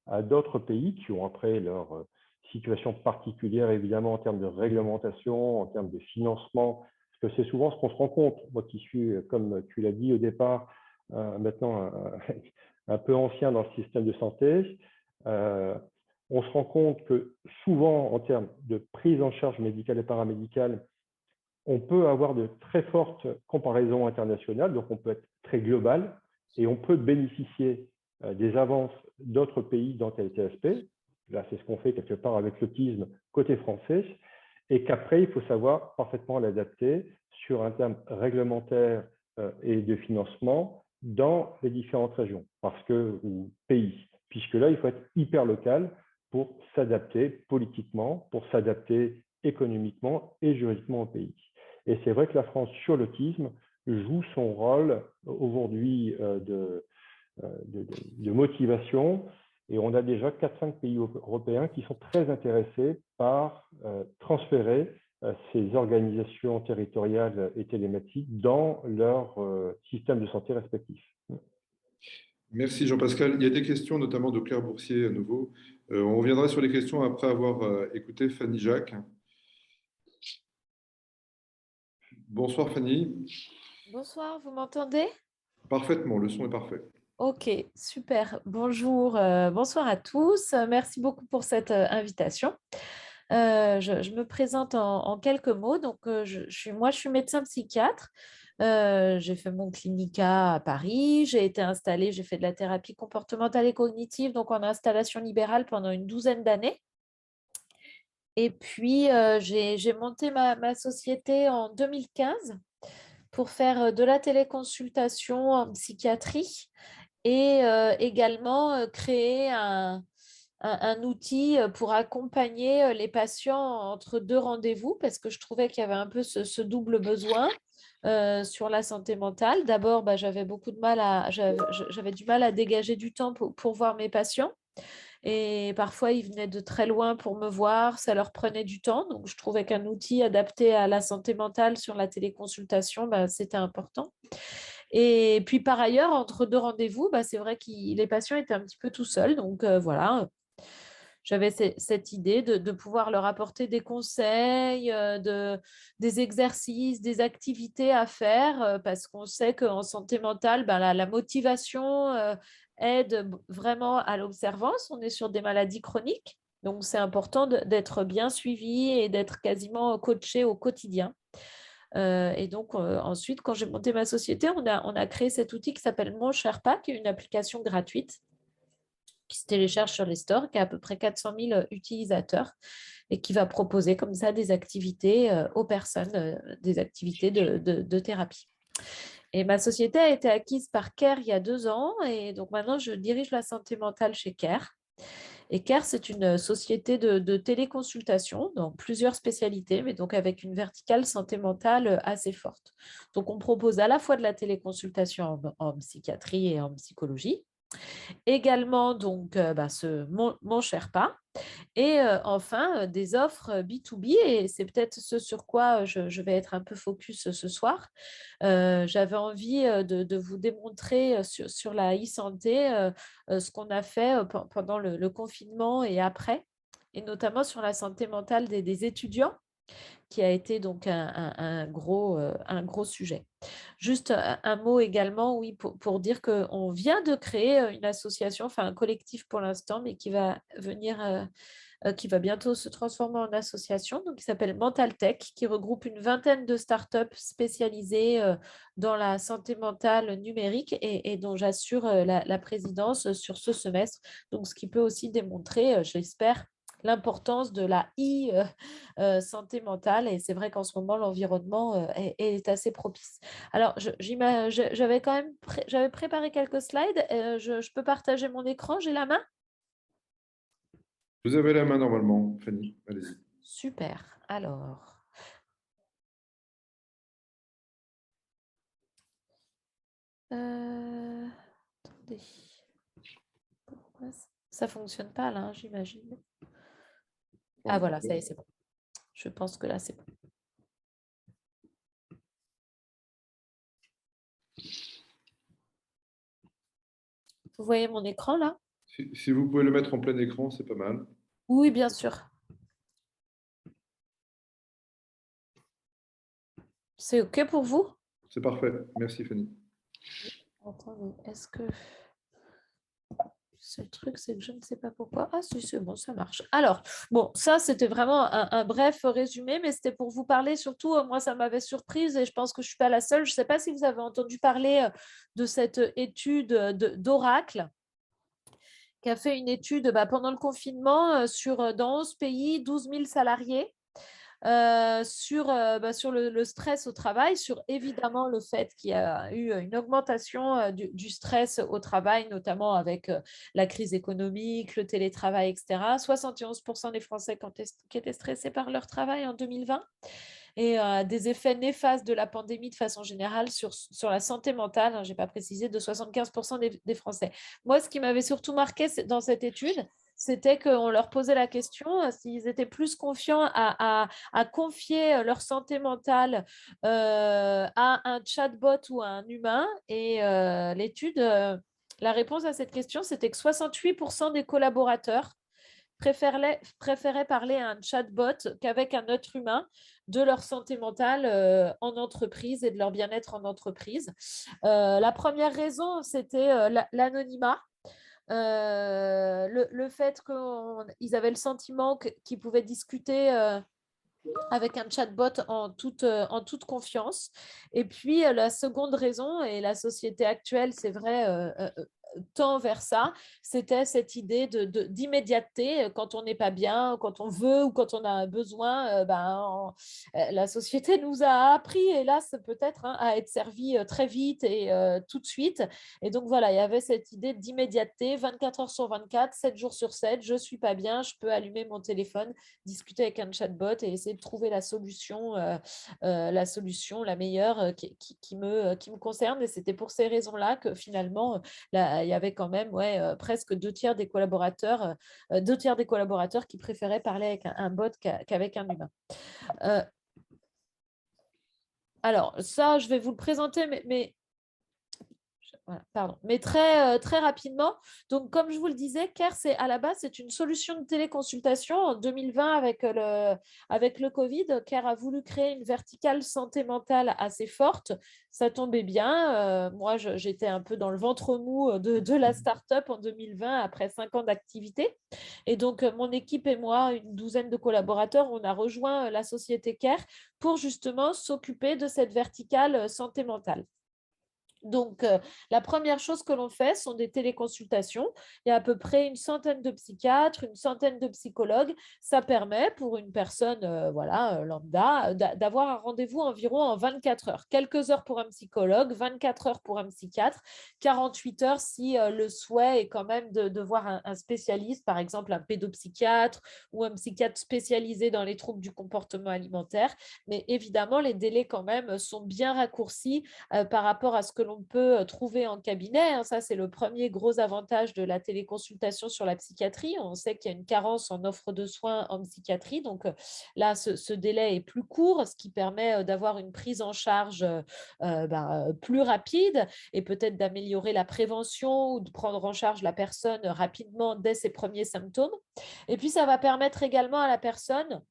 [SPEAKER 4] à d'autres pays qui ont après leur situation particulière évidemment en termes de réglementation, en termes de financement, parce que c'est souvent ce qu'on se rend compte. Moi qui suis, comme tu l'as dit au départ, maintenant un peu ancien dans le système de santé, on se rend compte que souvent, en termes de prise en charge médicale et paramédicale, on peut avoir de très fortes comparaisons internationales, donc on peut être très global et on peut bénéficier des avances d'autres pays dans tel TSP. Là, c'est ce qu'on fait quelque part avec l'autisme côté français. et qu'après, il faut savoir parfaitement l'adapter sur un terme réglementaire et de financement dans les différentes régions ou pays, puisque là, il faut être hyper local pour s'adapter politiquement, pour s'adapter économiquement et juridiquement au pays. Et c'est vrai que la France, sur l'autisme, joue son rôle aujourd'hui de motivation. Et on a déjà 4-5 pays européens qui sont très intéressés par transférer ces organisations territoriales et télématiques dans leur système de santé respectif.
[SPEAKER 1] Merci Jean-Pascal. Il y a des questions, notamment de Claire Boursier à nouveau. On reviendra sur les questions après avoir écouté Fanny Jacques. Bonsoir Fanny.
[SPEAKER 5] Bonsoir, vous m'entendez?
[SPEAKER 1] Parfaitement, le son est parfait.
[SPEAKER 5] Ok, super. Bonjour, bonsoir à tous. Merci beaucoup pour cette invitation. Je me présente en quelques mots. Donc, je suis médecin psychiatre. J'ai fait mon clinica à Paris. J'ai été installée, j'ai fait de la thérapie comportementale et cognitive, donc en installation libérale pendant une douzaine d'années. Et puis, j'ai monté ma société en 2015 pour faire de la téléconsultation en psychiatrie et également créer un outil pour accompagner les patients entre deux rendez-vous parce que je trouvais qu'il y avait un peu ce double besoin sur la santé mentale. D'abord, j'avais du mal à dégager du temps pour voir mes patients. Et parfois, ils venaient de très loin pour me voir, ça leur prenait du temps. Donc, je trouvais qu'un outil adapté à la santé mentale sur la téléconsultation, c'était important. Et puis, par ailleurs, entre deux rendez-vous, c'est vrai que les patients étaient un petit peu tout seuls. Donc, voilà, j'avais cette idée de pouvoir leur apporter des conseils, des exercices, des activités à faire, parce qu'on sait qu'en santé mentale, la motivation aide vraiment à l'observance. On est sur des maladies chroniques, donc c'est important d'être bien suivi et d'être quasiment coaché au quotidien. Et donc, ensuite, quand j'ai monté ma société, on a créé cet outil qui s'appelle Mon Sherpa, qui est une application gratuite qui se télécharge sur les stores, qui a à peu près 400 000 utilisateurs et qui va proposer comme ça des activités aux personnes, des activités de thérapie. Et ma société a été acquise par CARE il y a 2 ans et donc maintenant je dirige la santé mentale chez CARE. Et CARE, c'est une société de téléconsultation dans plusieurs spécialités, mais donc avec une verticale santé mentale assez forte. Donc on propose à la fois de la téléconsultation en psychiatrie et en psychologie, également donc mon Sherpa et enfin des offres B2B et c'est peut-être ce sur quoi je vais être un peu focus ce soir. J'avais envie de vous démontrer sur la e-santé ce qu'on a fait pendant le confinement et après, et notamment sur la santé mentale des étudiants, qui a été donc un gros sujet. Juste un mot également, oui, pour dire qu'on vient de créer une association, enfin un collectif pour l'instant, mais qui va bientôt se transformer en association, donc qui s'appelle Mental Tech, qui regroupe une vingtaine de startups spécialisées dans la santé mentale numérique et dont j'assure la présidence sur ce semestre. Donc, ce qui peut aussi démontrer, j'espère, l'importance de la santé mentale. Et c'est vrai qu'en ce moment, l'environnement est assez propice. Alors, j'avais préparé quelques slides. Je peux partager mon écran, j'ai la main?
[SPEAKER 1] Vous avez la main normalement, Fanny. Allez-y.
[SPEAKER 5] Super. Alors, attendez. Pourquoi ça ne fonctionne pas là, j'imagine. Ah voilà, ça y est, c'est bon. Je pense que là, c'est bon. Vous voyez mon écran là?
[SPEAKER 1] Si vous pouvez le mettre en plein écran, c'est pas mal.
[SPEAKER 5] Oui, bien sûr. C'est OK pour vous?
[SPEAKER 1] C'est parfait. Merci, Fanny.
[SPEAKER 5] Attendez, est-ce que... Ce truc, c'est que je ne sais pas pourquoi. Ah, si, c'est bon, ça marche. Alors, bon, ça, c'était vraiment un bref résumé, mais c'était pour vous parler surtout, moi, ça m'avait surprise et je pense que je ne suis pas la seule. Je ne sais pas si vous avez entendu parler de cette étude d'Oracle, qui a fait une étude pendant le confinement dans 11 pays, 12 000 salariés. sur le stress au travail, sur évidemment le fait qu'il y a eu une augmentation du stress au travail, notamment avec la crise économique, le télétravail, etc. 71% des Français qui étaient stressés par leur travail en 2020 et des effets néfastes de la pandémie de façon générale sur la santé mentale, hein, je n'ai pas précisé, de 75% des Français. Moi, ce qui m'avait surtout marqué dans cette étude, c'était qu'on leur posait la question s'ils étaient plus confiants à confier leur santé mentale à un chatbot ou à un humain. Et l'étude, la réponse à cette question, c'était que 68% des collaborateurs préféraient parler à un chatbot qu'avec un être humain de leur santé mentale en entreprise et de leur bien-être en entreprise. La première raison, c'était l'anonymat. Le fait qu'ils avaient le sentiment qu'ils pouvaient discuter avec un chatbot en toute confiance. Et puis, la seconde raison, et la société actuelle, c'est vrai, tend vers ça, c'était cette idée d'immédiateté. Quand on n'est pas bien, quand on veut ou quand on a un besoin, la société nous a appris, hélas, peut-être, hein, à être servi très vite et tout de suite. Et donc, voilà, il y avait cette idée d'immédiateté, 24 heures sur 24, 7 jours sur 7, je ne suis pas bien, je peux allumer mon téléphone, discuter avec un chatbot et essayer de trouver la solution la meilleure qui me concerne. Et c'était pour ces raisons-là que finalement, il y avait quand même presque 2/3 des collaborateurs, qui préféraient parler avec un bot qu'avec un humain. Alors, ça, je vais vous le présenter, mais voilà, pardon. Mais très rapidement, donc comme je vous le disais, Care, à la base, c'est une solution de téléconsultation. En 2020, avec le Covid, Care a voulu créer une verticale santé mentale assez forte. Ça tombait bien. Moi, j'étais un peu dans le ventre mou de la start-up en 2020, après 5 ans d'activité. Et donc, mon équipe et moi, une douzaine de collaborateurs, on a rejoint la société Care pour justement s'occuper de cette verticale santé mentale. Donc, la première chose que l'on fait sont des téléconsultations. Il y a à peu près une centaine de psychiatres, une centaine de psychologues. Ça permet pour une personne lambda d'avoir un rendez-vous environ en 24 heures. Quelques heures pour un psychologue, 24 heures pour un psychiatre, 48 heures si le souhait est quand même de voir un spécialiste, par exemple un pédopsychiatre ou un psychiatre spécialisé dans les troubles du comportement alimentaire. Mais évidemment, les délais quand même sont bien raccourcis par rapport à ce que l'on peut trouver en cabinet. Ça, c'est le premier gros avantage de la téléconsultation sur la psychiatrie. On sait qu'il y a une carence en offre de soins en psychiatrie. Donc là, ce délai est plus court, ce qui permet d'avoir une prise en charge plus rapide et peut-être d'améliorer la prévention ou de prendre en charge la personne rapidement dès ses premiers symptômes. Et puis, ça va permettre également à la personne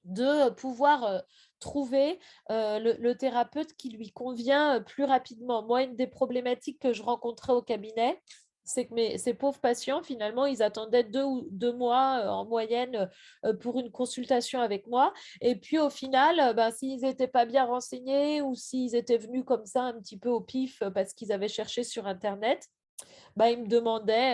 [SPEAKER 5] de pouvoir trouver le thérapeute qui lui convient plus rapidement. Moi, une des problématiques que je rencontrais au cabinet, c'est que ces pauvres patients, finalement, ils attendaient 2 mois en moyenne pour une consultation avec moi. Et puis, au final, s'ils n'étaient pas bien renseignés ou s'ils étaient venus comme ça un petit peu au pif parce qu'ils avaient cherché sur Internet, ils me demandaient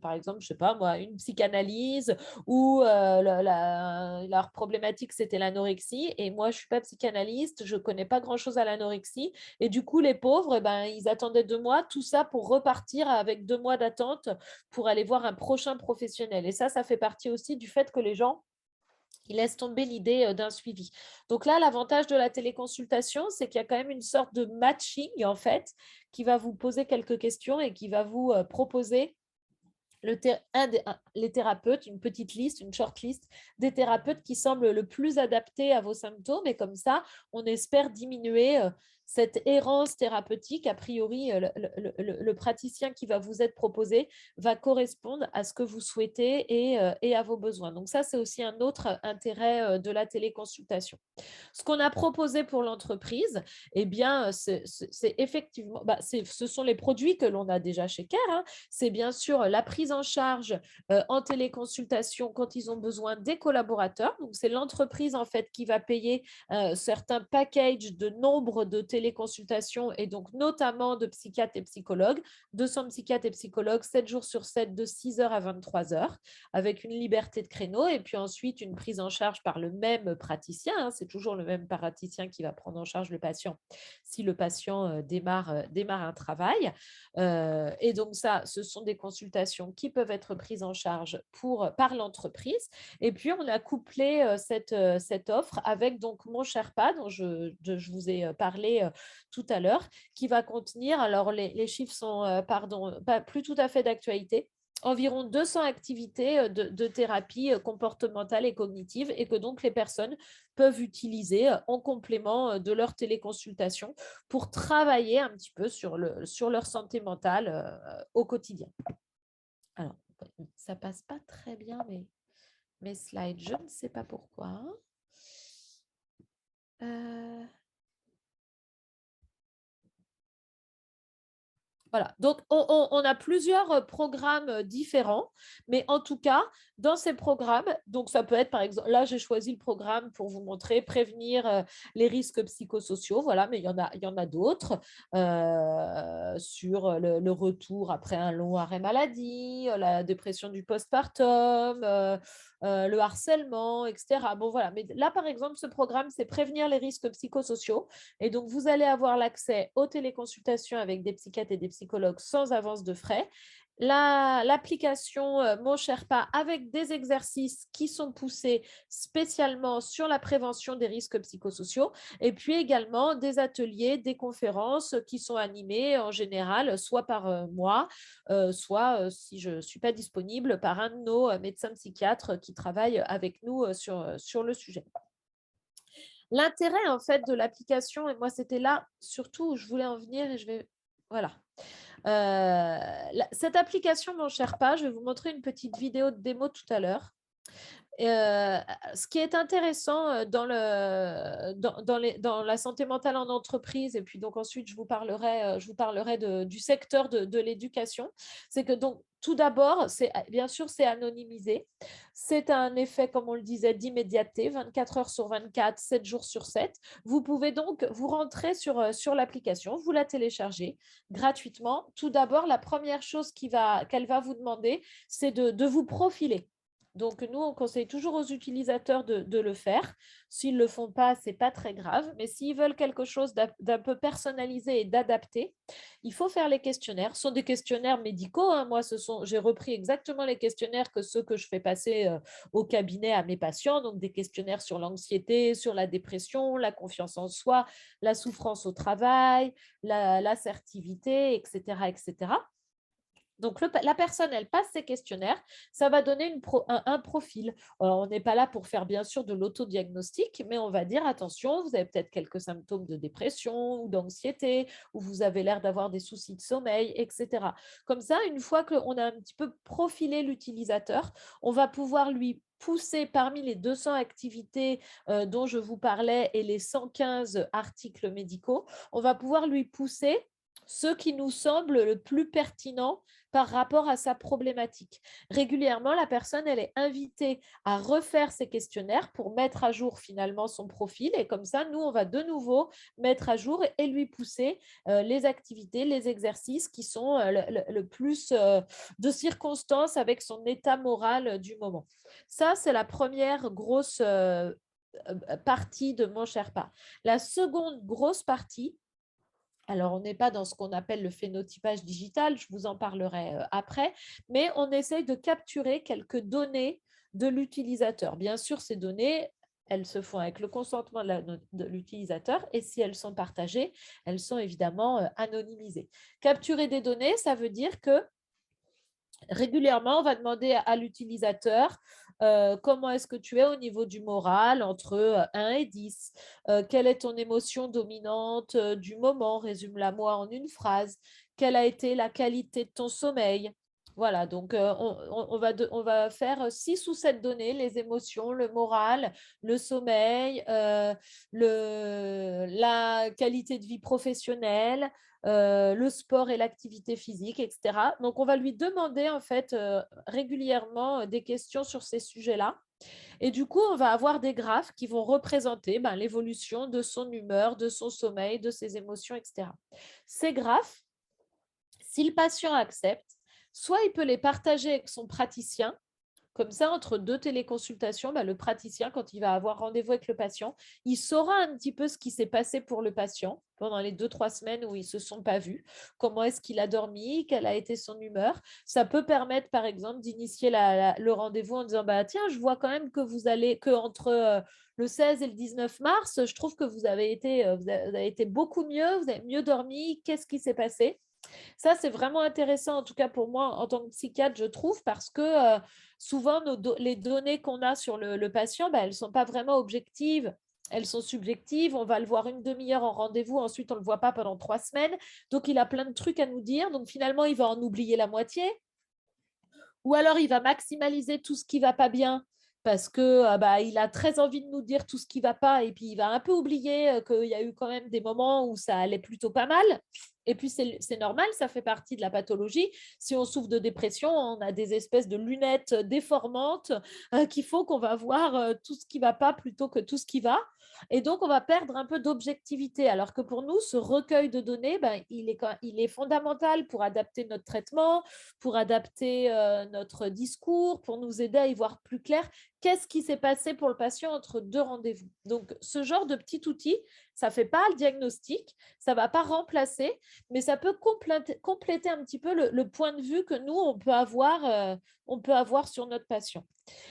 [SPEAKER 5] par exemple, je sais pas moi, une psychanalyse ou leur problématique, c'était l'anorexie. Et moi, je suis pas psychanalyste, je connais pas grand-chose à l'anorexie. Et du coup, les pauvres, ils attendaient 2 mois, tout ça pour repartir avec 2 mois d'attente pour aller voir un prochain professionnel. Et ça fait partie aussi du fait que les gens il laisse tomber l'idée d'un suivi. Donc là, l'avantage de la téléconsultation, c'est qu'il y a quand même une sorte de matching, en fait, qui va vous poser quelques questions et qui va vous proposer les thérapeutes, une petite liste, une shortlist des thérapeutes qui semblent le plus adaptés à vos symptômes. Et comme ça, on espère diminuer cette errance thérapeutique. A priori, le praticien qui va vous être proposé va correspondre à ce que vous souhaitez et à vos besoins. Donc ça, c'est aussi un autre intérêt de la téléconsultation. Ce qu'on a proposé pour l'entreprise, eh bien, c'est effectivement, ce sont les produits que l'on a déjà chez Care. Hein. C'est bien sûr la prise en charge en téléconsultation quand ils ont besoin des collaborateurs. Donc, c'est l'entreprise en fait qui va payer certains packages de nombre de téléconsultation et donc notamment de psychiatres et psychologues, 200 psychiatres et psychologues 7 jours sur 7 de 6 heures à 23 heures avec une liberté de créneau et puis ensuite une prise en charge par le même praticien, hein, c'est toujours le même praticien qui va prendre en charge le patient si le patient démarre un travail. Et donc ça, ce sont des consultations qui peuvent être prises en charge par l'entreprise. Et puis, on a couplé cette offre avec donc mon Sherpa, dont je vous ai parlé tout à l'heure, qui va contenir, alors les chiffres sont, pas plus tout à fait d'actualité, environ 200 activités de thérapie comportementale et cognitive et que donc les personnes peuvent utiliser en complément de leur téléconsultation pour travailler un petit peu sur leur santé mentale au quotidien. Alors, ça passe pas très bien mes slides, je ne sais pas pourquoi. Voilà, donc on a plusieurs programmes différents, mais en tout cas, dans ces programmes, donc ça peut être par exemple, là j'ai choisi le programme pour vous montrer prévenir les risques psychosociaux, voilà, mais il y en a d'autres sur le retour après un long arrêt maladie, la dépression du postpartum, le harcèlement, etc. Bon voilà, mais là par exemple, ce programme, c'est prévenir les risques psychosociaux. Et donc, vous allez avoir l'accès aux téléconsultations avec des psychiatres et des psychologues sans avance de frais. L'application Mon Sherpa avec des exercices qui sont poussés spécialement sur la prévention des risques psychosociaux et puis également des ateliers, des conférences qui sont animées en général soit par moi, soit si je ne suis pas disponible par un de nos médecins psychiatres qui travaillent avec nous sur le sujet. L'intérêt en fait de l'application, et moi c'était là surtout où je voulais en venir et je vais... Voilà. Cette application Mon Sherpa, je vais vous montrer une petite vidéo de démo tout à l'heure. Ce qui est intéressant dans la santé mentale en entreprise, et puis donc ensuite je vous parlerai du secteur de l'éducation, c'est que donc tout d'abord, bien sûr, c'est anonymisé. C'est un effet, comme on le disait, d'immédiateté, 24 heures sur 24, 7 jours sur 7. Vous pouvez donc vous rentrer sur l'application, vous la téléchargez gratuitement. Tout d'abord, la première chose qu'elle va vous demander, c'est de vous profiler. Donc, nous, on conseille toujours aux utilisateurs de le faire. S'ils ne le font pas, ce n'est pas très grave. Mais s'ils veulent quelque chose d'un peu personnalisé et d'adapté, il faut faire les questionnaires. Ce sont des questionnaires médicaux, hein. Moi, j'ai repris exactement les questionnaires que ceux que je fais passer au cabinet à mes patients. Donc, des questionnaires sur l'anxiété, sur la dépression, la confiance en soi, la souffrance au travail, l'assertivité, etc., etc. Donc, la personne, elle passe ses questionnaires, ça va donner un profil. Alors, on n'est pas là pour faire bien sûr de l'autodiagnostic, mais on va dire attention, vous avez peut-être quelques symptômes de dépression ou d'anxiété, ou vous avez l'air d'avoir des soucis de sommeil, etc. Comme ça, une fois qu'on a un petit peu profilé l'utilisateur, on va pouvoir lui pousser parmi les 200 activités dont je vous parlais et les 115 articles médicaux, on va pouvoir lui pousser ce qui nous semble le plus pertinent par rapport à sa problématique. Régulièrement, la personne, elle est invitée à refaire ses questionnaires pour mettre à jour finalement son profil et comme ça, nous, on va de nouveau mettre à jour et lui pousser les activités, les exercices qui sont le plus de circonstances avec son état moral du moment. Ça, c'est la première grosse partie de Mon Sherpa. La seconde grosse partie, alors, on n'est pas dans ce qu'on appelle le phénotypage digital, je vous en parlerai après, mais on essaye de capturer quelques données de l'utilisateur. Bien sûr, ces données, elles se font avec le consentement de l'utilisateur et si elles sont partagées, elles sont évidemment anonymisées. Capturer des données, ça veut dire que régulièrement, on va demander à l'utilisateur comment est-ce que tu es au niveau du moral entre 1 et 10. Quelle est ton émotion dominante du moment? Résume-la moi en une phrase. Quelle a été la qualité de ton sommeil? Voilà, donc on va faire 6 ou 7 données, les émotions, le moral, le sommeil, la qualité de vie professionnelle, le sport et l'activité physique, etc. Donc, on va lui demander en fait régulièrement des questions sur ces sujets-là. Et du coup, on va avoir des graphes qui vont représenter l'évolution de son humeur, de son sommeil, de ses émotions, etc. Ces graphes, si le patient accepte, soit il peut les partager avec son praticien. Comme ça, entre deux téléconsultations, le praticien, quand il va avoir rendez-vous avec le patient, il saura un petit peu ce qui s'est passé pour le patient pendant les 2-3 semaines où ils ne se sont pas vus, comment est-ce qu'il a dormi, quelle a été son humeur. Ça peut permettre, par exemple, d'initier le rendez-vous en disant tiens, je vois quand même que vous allez, que entre le 16 et le 19 mars, je trouve que vous avez été beaucoup mieux, vous avez mieux dormi, qu'est-ce qui s'est passé? Ça, c'est vraiment intéressant, en tout cas pour moi, en tant que psychiatre, je trouve, parce que souvent, les données qu'on a sur le patient, elles ne sont pas vraiment objectives. Elles sont subjectives. On va le voir une demi-heure en rendez-vous. Ensuite, on ne le voit pas pendant 3 semaines. Donc, il a plein de trucs à nous dire. Donc, finalement, il va en oublier la moitié. Ou alors, il va maximaliser tout ce qui ne va pas bien parce que il a très envie de nous dire tout ce qui ne va pas et puis il va un peu oublier qu'il y a eu quand même des moments où ça allait plutôt pas mal. Et puis, c'est normal, ça fait partie de la pathologie. Si on souffre de dépression, on a des espèces de lunettes déformantes qui font qu'on va voir tout ce qui ne va pas plutôt que tout ce qui va. Et donc, on va perdre un peu d'objectivité. Alors que pour nous, ce recueil de données, il est fondamental pour adapter notre traitement, pour adapter notre discours, pour nous aider à y voir plus clair. Qu'est-ce qui s'est passé pour le patient entre 2 rendez-vous? Donc, ce genre de petit outil, ça ne fait pas le diagnostic, ça ne va pas remplacer, mais ça peut compléter un petit peu le point de vue que nous, on peut avoir sur notre patient.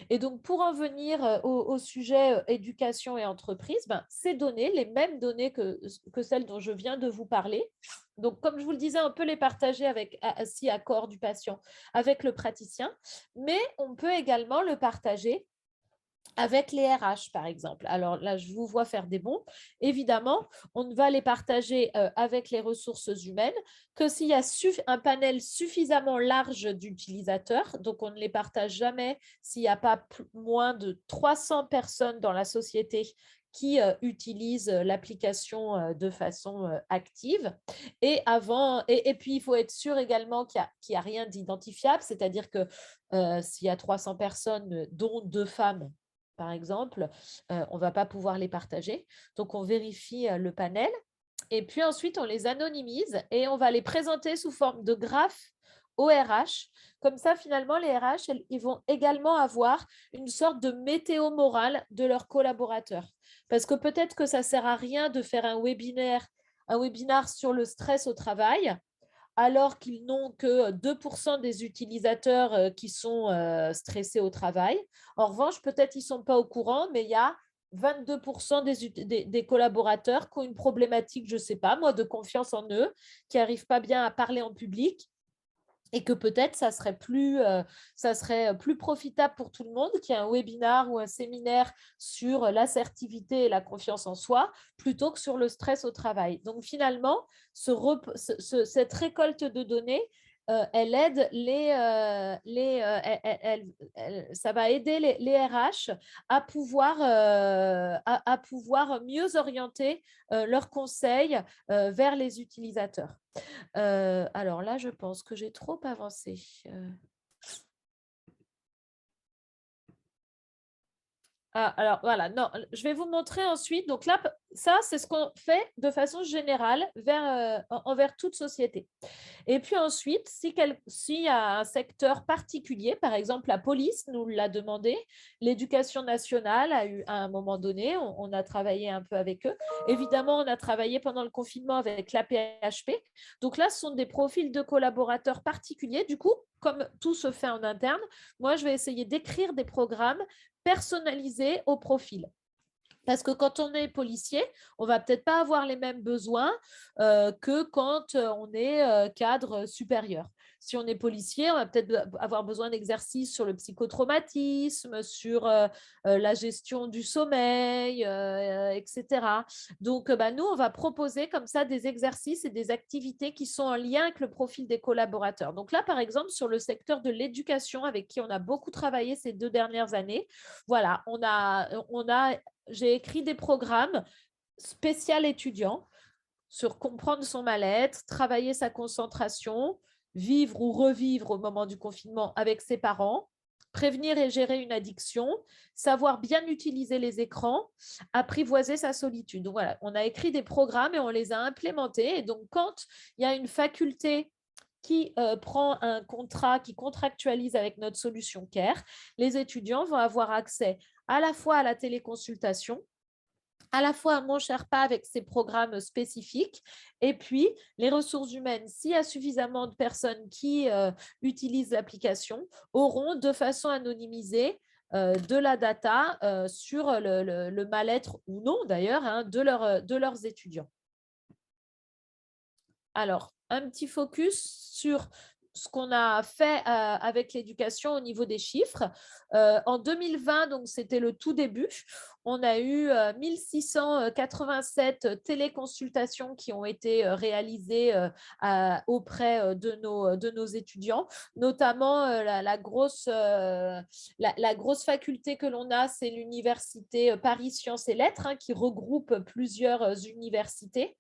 [SPEAKER 5] Et donc, pour en venir au sujet éducation et entreprise, ces données, les mêmes données que celles dont je viens de vous parler, donc comme je vous le disais, on peut les partager si accord du patient avec le praticien, mais on peut également le partager avec les RH, par exemple. Alors là, je vous vois faire des bons. Évidemment, on ne va les partager avec les ressources humaines que s'il y a un panel suffisamment large d'utilisateurs. Donc, on ne les partage jamais s'il n'y a pas moins de 300 personnes dans la société qui utilisent l'application de façon active. Et puis, il faut être sûr également qu'il n'y a rien d'identifiable, c'est-à-dire que s'il y a 300 personnes, dont 2 femmes, par exemple, on ne va pas pouvoir les partager. Donc, on vérifie le panel et puis ensuite, on les anonymise et on va les présenter sous forme de graphes aux RH. Comme ça, finalement, les RH, ils vont également avoir une sorte de météo morale de leurs collaborateurs. Parce que peut-être que ça ne sert à rien de faire un webinaire sur le stress au travail, alors qu'ils n'ont que 2% des utilisateurs qui sont stressés au travail. En revanche, peut-être ils ne sont pas au courant, mais il y a 22% des collaborateurs qui ont une problématique, je ne sais pas, moi, de confiance en eux, qui n'arrivent pas bien à parler en public. Et que peut-être ça serait plus profitable pour tout le monde qu'il y ait un webinaire ou un séminaire sur l'assertivité et la confiance en soi plutôt que sur le stress au travail. Donc finalement, cette récolte de données, elle aide ça va aider les RH à pouvoir mieux orienter leurs conseils vers les utilisateurs. Alors là, je pense que j'ai trop avancé. Alors voilà, non, je vais vous montrer ensuite. Donc là, ça, c'est ce qu'on fait de façon générale envers toute société. Et puis ensuite, s'il y a un secteur particulier, par exemple la police nous l'a demandé, l'éducation nationale a eu à un moment donné, on a travaillé un peu avec eux. Évidemment, on a travaillé pendant le confinement avec l'AP-HP. Donc là, ce sont des profils de collaborateurs particuliers. Du coup, comme tout se fait en interne, moi, je vais essayer d'écrire des programmes personnalisés au profil. Parce que quand on est policier, on ne va peut-être pas avoir les mêmes besoins que quand on est cadre supérieur. Si on est policier, on va peut-être avoir besoin d'exercices sur le psychotraumatisme, sur la gestion du sommeil, etc. Donc, nous, on va proposer comme ça des exercices et des activités qui sont en lien avec le profil des collaborateurs. Donc là, par exemple, sur le secteur de l'éducation, avec qui on a beaucoup travaillé ces 2 dernières années, voilà, j'ai écrit des programmes spéciaux étudiants sur comprendre son mal-être, travailler sa concentration, vivre ou revivre au moment du confinement avec ses parents, prévenir et gérer une addiction, savoir bien utiliser les écrans, apprivoiser sa solitude. Donc voilà, on a écrit des programmes et on les a implémentés. Et donc, quand il y a une faculté qui prend un contrat, qui contractualise avec notre solution CARE, les étudiants vont avoir accès à la fois à la téléconsultation, à la fois à Mon Sherpa avec ses programmes spécifiques, et puis les ressources humaines, s'il y a suffisamment de personnes qui utilisent l'application, auront de façon anonymisée de la data sur le mal-être ou non d'ailleurs hein, de leurs étudiants. Alors, un petit focus sur ce qu'on a fait avec l'éducation au niveau des chiffres. En 2020, donc c'était le tout début, on a eu 1687 téléconsultations qui ont été réalisées auprès de nos étudiants, notamment la grosse faculté que l'on a, c'est l'université Paris Sciences et Lettres, hein, qui regroupe plusieurs universités.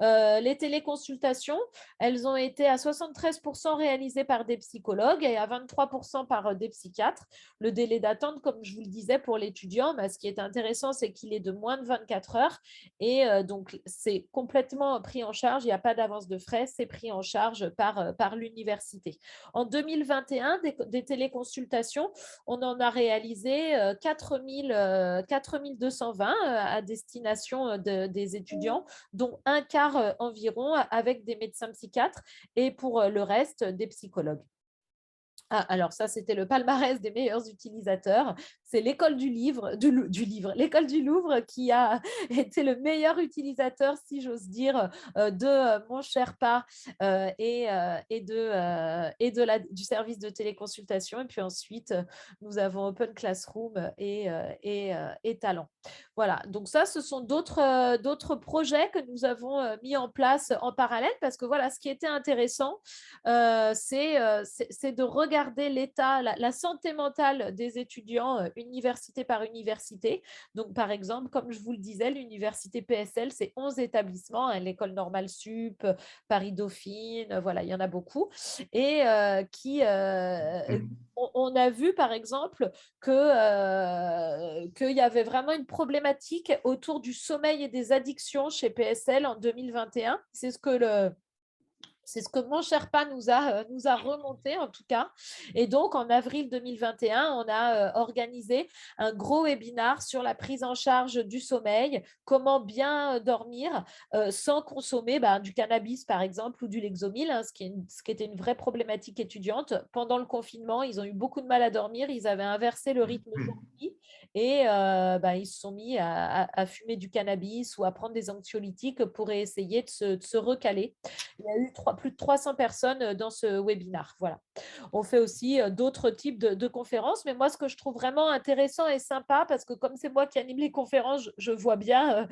[SPEAKER 5] Les téléconsultations, elles ont été à 73% réalisées par des psychologues et à 23% par des psychiatres. Le délai d'attente, comme je vous le disais, pour l'étudiant, ce qui est intéressant, c'est qu'il est de moins de 24 heures et donc c'est complètement pris en charge. Il n'y a pas d'avance de frais, c'est pris en charge par l'université. En 2021, des téléconsultations, on en a réalisé 4220 à destination des étudiants, dont un quart environ avec des médecins psychiatres et pour le reste des psychologues. Ah, alors ça, c'était le palmarès des meilleurs utilisateurs. C'est l'école l'école du Louvre qui a été le meilleur utilisateur, si j'ose dire, de Mon Sherpa et du service de téléconsultation. Et puis ensuite, nous avons Open Classroom et Talent. Voilà, donc ça, ce sont d'autres projets que nous avons mis en place en parallèle parce que voilà, ce qui était intéressant, c'est de regarder l'état, la santé mentale des étudiants université par université. Donc, par exemple, comme je vous le disais, l'université PSL, c'est 11 établissements, hein, l'école normale sup, Paris-Dauphine, voilà, il y en a beaucoup. Et on a vu, par exemple, qu'il y avait vraiment une problématique autour du sommeil et des addictions chez PSL en 2021. C'est ce que Mon Sherpa nous a remonté en tout cas. Et donc, en avril 2021, on a organisé un gros webinar sur la prise en charge du sommeil, comment bien dormir sans consommer du cannabis, par exemple, ou du Lexomil, hein, ce qui était une vraie problématique étudiante. Pendant le confinement, ils ont eu beaucoup de mal à dormir, ils avaient inversé le rythme jour-nuit et ils se sont mis à fumer du cannabis ou à prendre des anxiolytiques pour essayer de se recaler. Il y a eu plus de 300 personnes dans ce webinar. Voilà. On fait aussi d'autres types de conférences, mais moi, ce que je trouve vraiment intéressant et sympa, parce que comme c'est moi qui anime les conférences, je vois bien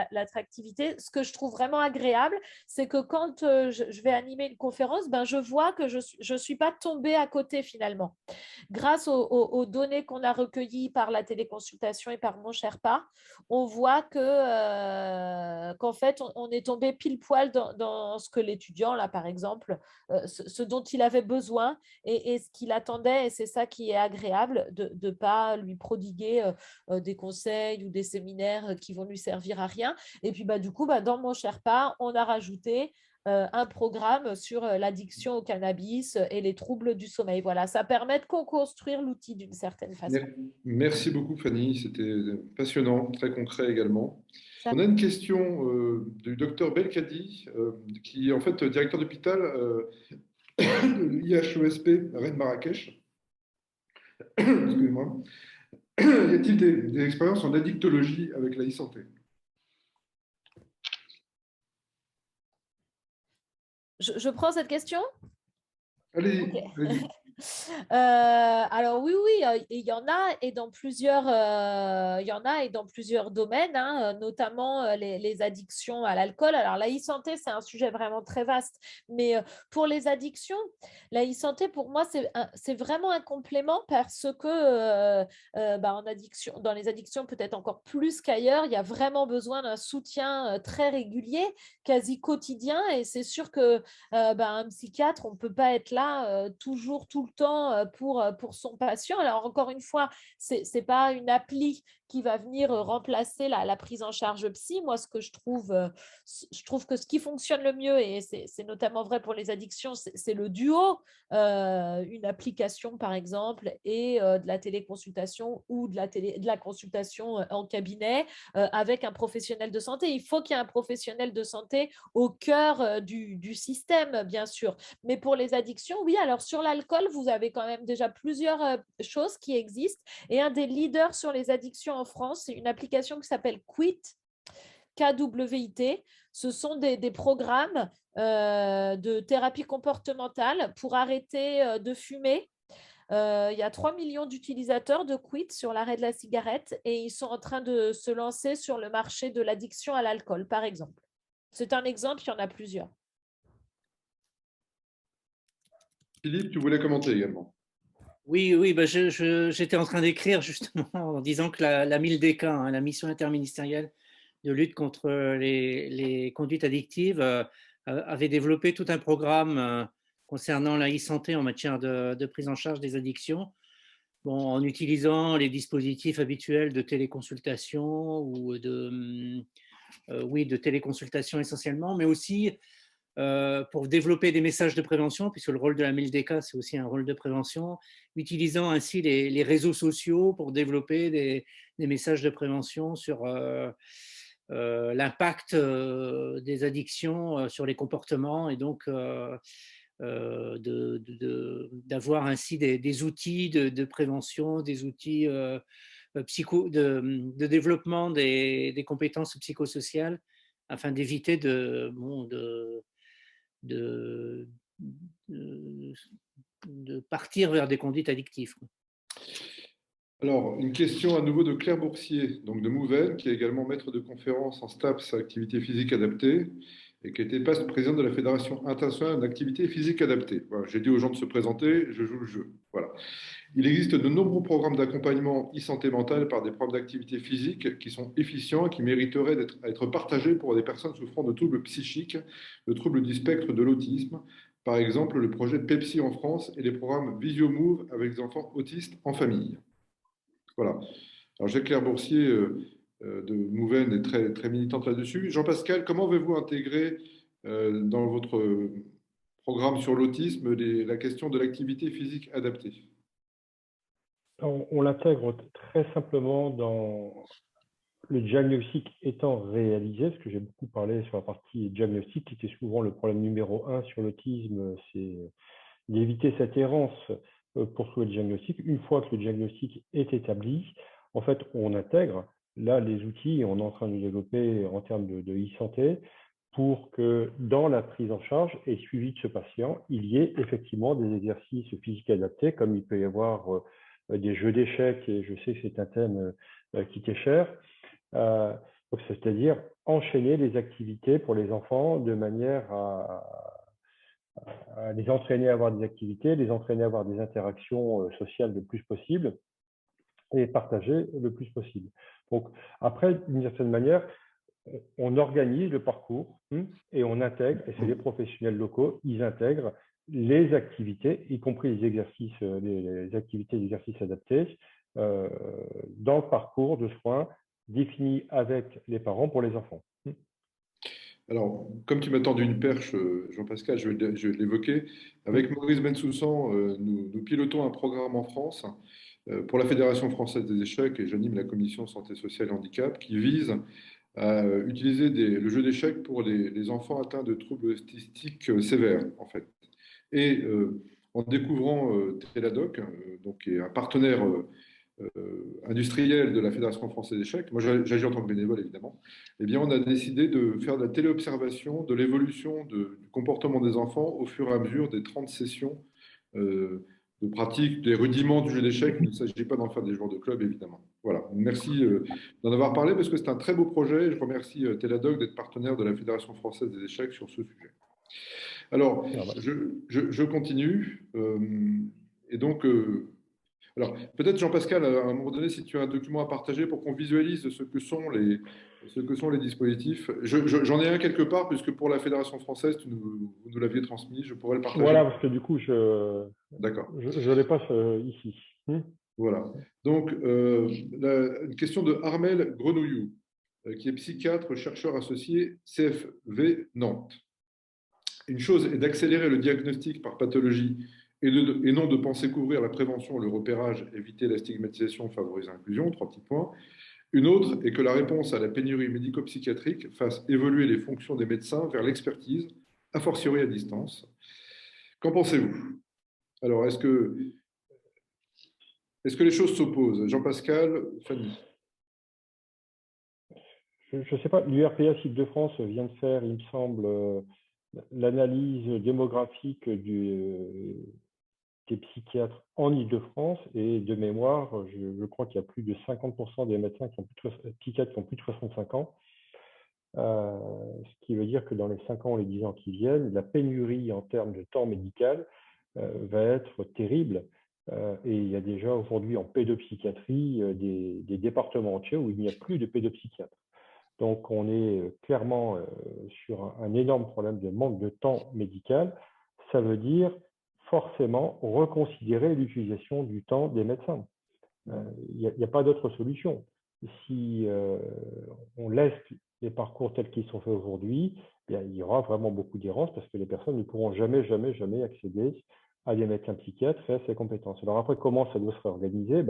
[SPEAKER 5] l'attractivité. Ce que je trouve vraiment agréable, c'est que quand je vais animer une conférence, je vois que je ne suis pas tombée à côté finalement. Grâce aux données qu'on a recueillies par la téléconsultation et par Mon Sherpa, on voit qu'en fait, on est tombé pile poil dans ce que l'étudiant, là, par exemple, ce dont il avait besoin et ce qu'il attendait. Et c'est ça qui est agréable, de ne pas lui prodiguer des conseils ou des séminaires qui vont lui servir à rien. Et puis, du coup, dans Mon Sherpa, on a rajouté un programme sur l'addiction au cannabis et les troubles du sommeil. Voilà, ça permet de co-construire l'outil d'une certaine façon.
[SPEAKER 1] Merci beaucoup, Fanny. C'était passionnant, très concret également. On a une question du docteur Belkadi, qui est en fait directeur d'hôpital de l'IHESP Rennes Marrakech. Excusez-moi. Y a-t-il des expériences en addictologie avec la e-santé?
[SPEAKER 5] Je prends cette question.
[SPEAKER 1] Allez-y.
[SPEAKER 5] Okay.
[SPEAKER 1] Allez-y.
[SPEAKER 5] Alors oui, il y en a et dans plusieurs, domaines, hein, notamment les addictions à l'alcool. Alors la e-santé, c'est un sujet vraiment très vaste, mais pour les addictions, la e-santé pour moi c'est vraiment un complément parce que en addiction, dans les addictions peut-être encore plus qu'ailleurs, il y a vraiment besoin d'un soutien très régulier, quasi quotidien, et c'est sûr que un psychiatre, on ne peut pas être là toujours, tout le temps pour son patient. Alors, encore une fois, ce n'est pas une appli qui va venir remplacer la prise en charge psy. Moi, je trouve que ce qui fonctionne le mieux, et c'est notamment vrai pour les addictions, c'est le duo, une application par exemple, et de la téléconsultation ou de la consultation en cabinet avec un professionnel de santé. Il faut qu'il y ait un professionnel de santé au cœur du système, bien sûr. Mais pour les addictions, oui, alors sur l'alcool, vous avez quand même déjà plusieurs choses qui existent. Et un des leaders sur les addictions en France, c'est une application qui s'appelle Quit, KWIT. Ce sont des programmes de thérapie comportementale pour arrêter de fumer. Il y a 3 millions d'utilisateurs de Quit sur l'arrêt de la cigarette et ils sont en train de se lancer sur le marché de l'addiction à l'alcool, par exemple. C'est un exemple, il y en a plusieurs.
[SPEAKER 1] Philippe, tu voulais commenter également.
[SPEAKER 3] Oui, j'étais en train d'écrire justement en disant que la MILDECA, hein, la mission interministérielle de lutte contre les conduites addictives, avait développé tout un programme concernant la e-santé en matière de prise en charge des addictions, en utilisant les dispositifs habituels de téléconsultation ou de téléconsultation essentiellement, mais aussi pour développer des messages de prévention, puisque le rôle de la MILDECA, c'est aussi un rôle de prévention, utilisant ainsi les réseaux sociaux pour développer des messages de prévention sur l'impact des addictions sur les comportements, et donc d'avoir ainsi des outils de prévention, des outils de développement des compétences psychosociales, afin d'éviter de partir vers des conduites addictives.
[SPEAKER 1] Alors, une question à nouveau de Claire Boursier, donc de Mouven, qui est également maître de conférence en STAPS activité physique adaptée et qui était past présidente de la Fédération internationale d'activité physique adaptée. Voilà, j'ai dit aux gens de se présenter, je joue le jeu. Voilà. Il existe de nombreux programmes d'accompagnement e-santé mentale par des programmes d'activité physique qui sont efficients et qui mériteraient d'être partagés pour des personnes souffrant de troubles psychiques, de troubles du spectre de l'autisme. Par exemple, le projet Pepsi en France et les programmes VisioMove avec des enfants autistes en famille. Voilà. Alors, j'ai Claire Boursier de Mouven est très, très militante là-dessus. Jean-Pascal, comment avez-vous intégrer dans votre programme sur l'autisme la question de l'activité physique adaptée?
[SPEAKER 4] On l'intègre très simplement dans le diagnostic étant réalisé, parce que j'ai beaucoup parlé sur la partie diagnostic, qui était souvent le problème numéro 1 sur l'autisme, c'est d'éviter cette errance pour trouver le diagnostic. Une fois que le diagnostic est établi, en fait, on intègre là les outils, on est en train de développer en termes de e-santé, pour que dans la prise en charge et suivi de ce patient, il y ait effectivement des exercices physiques adaptés, comme il peut y avoir des jeux d'échecs, et je sais que c'est un thème qui t'est cher. C'est-à-dire enchaîner les activités pour les enfants de manière à les entraîner à avoir des activités, les entraîner à avoir des interactions sociales le plus possible et partager le plus possible. Donc après, d'une certaine manière, on organise le parcours et on intègre, et c'est les professionnels locaux, ils intègrent les activités, y compris les exercices, les activités d'exercice adaptés, dans le parcours de soins défini avec les parents pour les enfants.
[SPEAKER 1] Alors, comme tu m'as tendu une perche, Jean-Pascal, je vais l'évoquer. Avec Maurice Bensoussan, nous pilotons un programme en France pour la Fédération française des échecs, et j'anime la commission santé sociale et handicap, qui vise à utiliser le jeu d'échecs pour les enfants atteints de troubles autistiques sévères, en fait. Et en découvrant Teladoc, donc, qui est un partenaire industriel de la Fédération française d'échecs, moi j'agis en tant que bénévole évidemment, eh bien on a décidé de faire de la téléobservation de l'évolution du comportement des enfants au fur et à mesure des 30 sessions pratique, des rudiments du jeu d'échecs. Il ne s'agit pas d'en faire des joueurs de club, évidemment. Voilà, merci d'en avoir parlé parce que c'est un très beau projet. Je remercie Teladoc d'être partenaire de la Fédération française des échecs sur ce sujet. Alors, je continue. Et donc, alors, peut-être Jean-Pascal, à un moment donné, si tu as un document à partager pour qu'on visualise ce que sont les dispositifs. J'en ai un quelque part, puisque pour la Fédération française, vous nous l'aviez transmis, je pourrais le partager.
[SPEAKER 4] Voilà, parce que du coup,
[SPEAKER 1] D'accord.
[SPEAKER 4] Je les passe ici.
[SPEAKER 1] Voilà. Donc, une question de Armel Grenouillou, qui est psychiatre, chercheur associé CFV Nantes. Une chose est d'accélérer le diagnostic par pathologie et non de penser couvrir la prévention, le repérage, éviter la stigmatisation, favoriser l'inclusion, 3 petits points. Une autre est que la réponse à la pénurie médico-psychiatrique fasse évoluer les fonctions des médecins vers l'expertise, a fortiori à distance. Qu'en pensez-vous? Alors, est-ce que les choses s'opposent? Jean-Pascal, Fanny?
[SPEAKER 4] Je ne sais pas, l'URPA Île-de-France vient de faire, il me semble, l'analyse démographique des psychiatres en Île-de-France, et de mémoire, je crois qu'il y a plus de 50% des médecins psychiatres qui ont plus de 65 ans, ce qui veut dire que dans les 5 ans ou les 10 ans qui viennent, la pénurie en termes de temps médical va être terrible. Et il y a déjà aujourd'hui en pédopsychiatrie des départements entiers où il n'y a plus de pédopsychiatres. Donc, on est clairement sur un énorme problème de manque de temps médical. Ça veut dire forcément reconsidérer l'utilisation du temps des médecins. Il n'y a pas d'autre solution. Si on laisse les parcours tels qu'ils sont faits aujourd'hui, il y aura vraiment beaucoup d'errance parce que les personnes ne pourront jamais accéder à des médecins psychiatres et à ces compétences. Alors après, comment ça doit se réorganiser?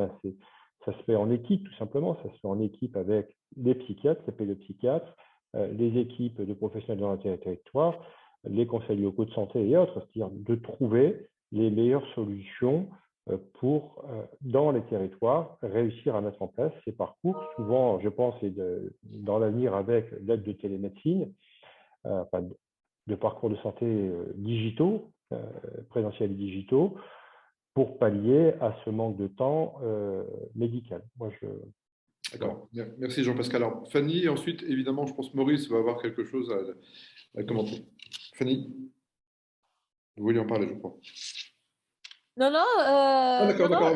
[SPEAKER 4] Ça se fait en équipe, tout simplement. Ça se fait en équipe avec les psychiatres, les pédopsychiatres, les équipes de professionnels dans le territoire, les conseils locaux de santé et autres, c'est-à-dire de trouver les meilleures solutions pour, dans les territoires, réussir à mettre en place ces parcours. Souvent, je pense, et dans l'avenir avec l'aide de télémédecine, de parcours de santé digitaux, présentiels et digitaux, pour pallier à ce manque de temps médical.
[SPEAKER 1] D'accord. Merci Jean-Pascal. Alors, Fanny, et ensuite, évidemment, je pense que Maurice va avoir quelque chose à commenter. Fanny, vous vouliez en parler, je crois.
[SPEAKER 5] Non.
[SPEAKER 1] D'accord.
[SPEAKER 5] Non,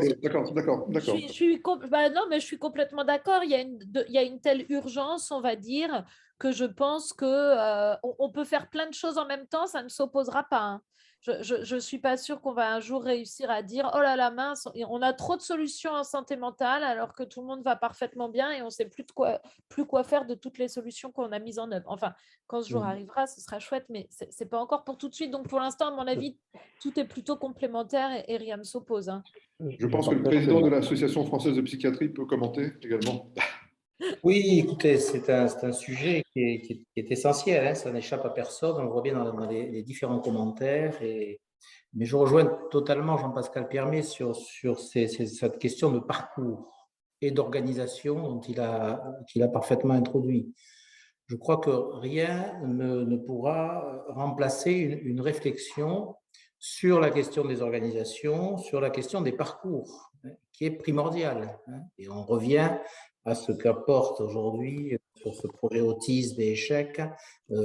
[SPEAKER 5] mais je suis complètement d'accord. Il y a une telle urgence, on va dire, que je pense que on peut faire plein de choses en même temps, ça ne s'opposera pas. Hein. Je ne suis pas sûre qu'on va un jour réussir à dire « Oh là là, mince, on a trop de solutions en santé mentale alors que tout le monde va parfaitement bien et on ne sait plus quoi faire de toutes les solutions qu'on a mises en œuvre. » Enfin, quand ce jour arrivera, ce sera chouette, mais ce n'est pas encore pour tout de suite. Donc, pour l'instant, à mon avis, tout est plutôt complémentaire et rien ne s'oppose. Hein.
[SPEAKER 1] Je pense que le président de l'Association française de psychiatrie peut commenter également.
[SPEAKER 2] Oui, écoutez, c'est un sujet qui est essentiel, hein, ça n'échappe à personne, on le voit bien dans les différents commentaires. Mais je rejoins totalement Jean-Pascal Piermet sur cette question de parcours et d'organisation qu'il a parfaitement introduit. Je crois que rien ne pourra remplacer une réflexion sur la question des organisations, sur la question des parcours, hein, qui est primordiale. Hein, et on revient à ce qu'apporte aujourd'hui sur ce projet autisme et échecs,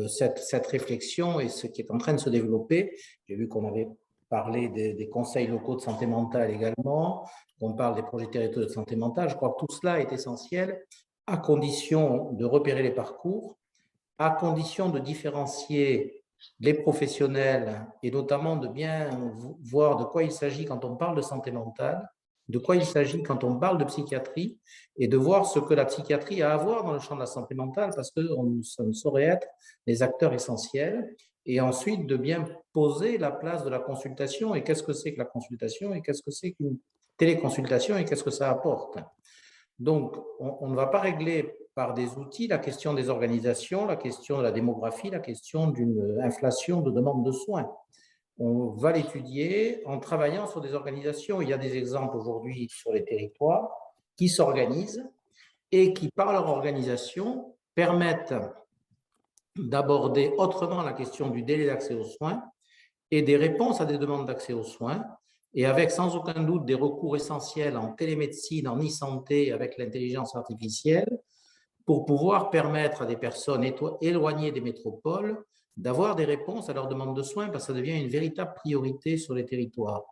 [SPEAKER 2] cette réflexion et ce qui est en train de se développer. J'ai vu qu'on avait parlé des conseils locaux de santé mentale également, qu'on parle des projets territoriaux de santé mentale. Je crois que tout cela est essentiel à condition de repérer les parcours, à condition de différencier les professionnels et notamment de bien voir de quoi il s'agit quand on parle de santé mentale, de quoi il s'agit quand on parle de psychiatrie et de voir ce que la psychiatrie a à voir dans le champ de la santé mentale parce que ça ne saurait être les acteurs essentiels. Et ensuite, de bien poser la place de la consultation et qu'est-ce que c'est que la consultation et qu'est-ce que c'est qu'une téléconsultation et qu'est-ce que ça apporte. Donc, on ne va pas régler par des outils la question des organisations, la question de la démographie, la question d'une inflation de demande de soins. On va l'étudier en travaillant sur des organisations. Il y a des exemples aujourd'hui sur les territoires qui s'organisent et qui, par leur organisation, permettent d'aborder autrement la question du délai d'accès aux soins et des réponses à des demandes d'accès aux soins et avec sans aucun doute des recours essentiels en télémédecine, en e-santé, avec l'intelligence artificielle, pour pouvoir permettre à des personnes éloignées des métropoles d'avoir des réponses à leurs demandes de soins, parce que ça devient une véritable priorité sur les territoires.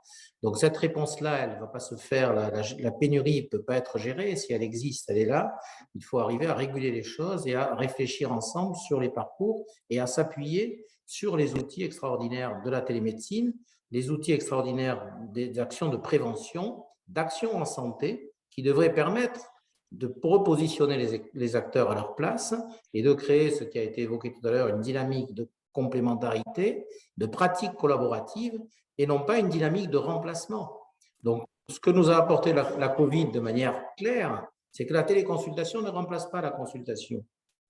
[SPEAKER 2] Donc cette réponse-là, elle ne va pas se faire, la pénurie ne peut pas être gérée, si elle existe, elle est là. Il faut arriver à réguler les choses et à réfléchir ensemble sur les parcours et à s'appuyer sur les outils extraordinaires de la télémédecine, les outils extraordinaires des actions de prévention, d'actions en santé, qui devraient permettre de repositionner les acteurs à leur place et de créer ce qui a été évoqué tout à l'heure, une dynamique de complémentarité, de pratique collaborative et non pas une dynamique de remplacement. Donc, ce que nous a apporté la Covid de manière claire, c'est que la téléconsultation ne remplace pas la consultation.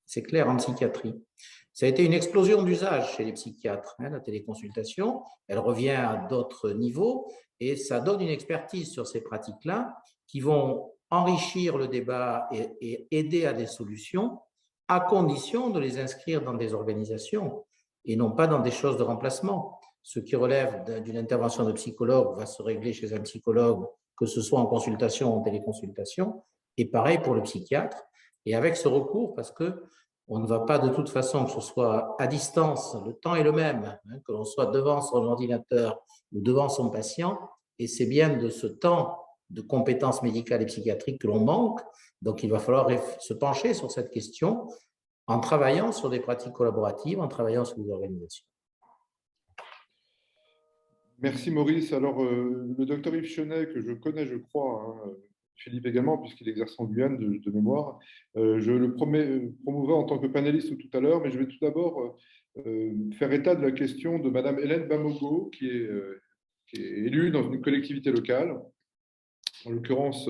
[SPEAKER 2] C'est clair en psychiatrie. Ça a été une explosion d'usage chez les psychiatres, la téléconsultation. Elle revient à d'autres niveaux et ça donne une expertise sur ces pratiques-là qui vont enrichir le débat et aider à des solutions, à condition de les inscrire dans des organisations et non pas dans des choses de remplacement. Ce qui relève d'une intervention de psychologue va se régler chez un psychologue, que ce soit en consultation ou en téléconsultation, et pareil pour le psychiatre. Et avec ce recours, parce qu'on ne va pas de toute façon, que ce soit à distance, le temps est le même, que l'on soit devant son ordinateur ou devant son patient, et c'est bien de ce temps de compétences médicales et psychiatriques que l'on manque. Donc, il va falloir se pencher sur cette question en travaillant sur des pratiques collaboratives, en travaillant sur des organisations.
[SPEAKER 1] Merci Maurice. Alors, le docteur Yves Chenet, que je connais, je crois, Philippe également, puisqu'il exerce en Guyane de mémoire, je le promouverai en tant que panéliste tout à l'heure, mais je vais tout d'abord faire état de la question de Madame Hélène Bamogo, qui est élue dans une collectivité locale, en l'occurrence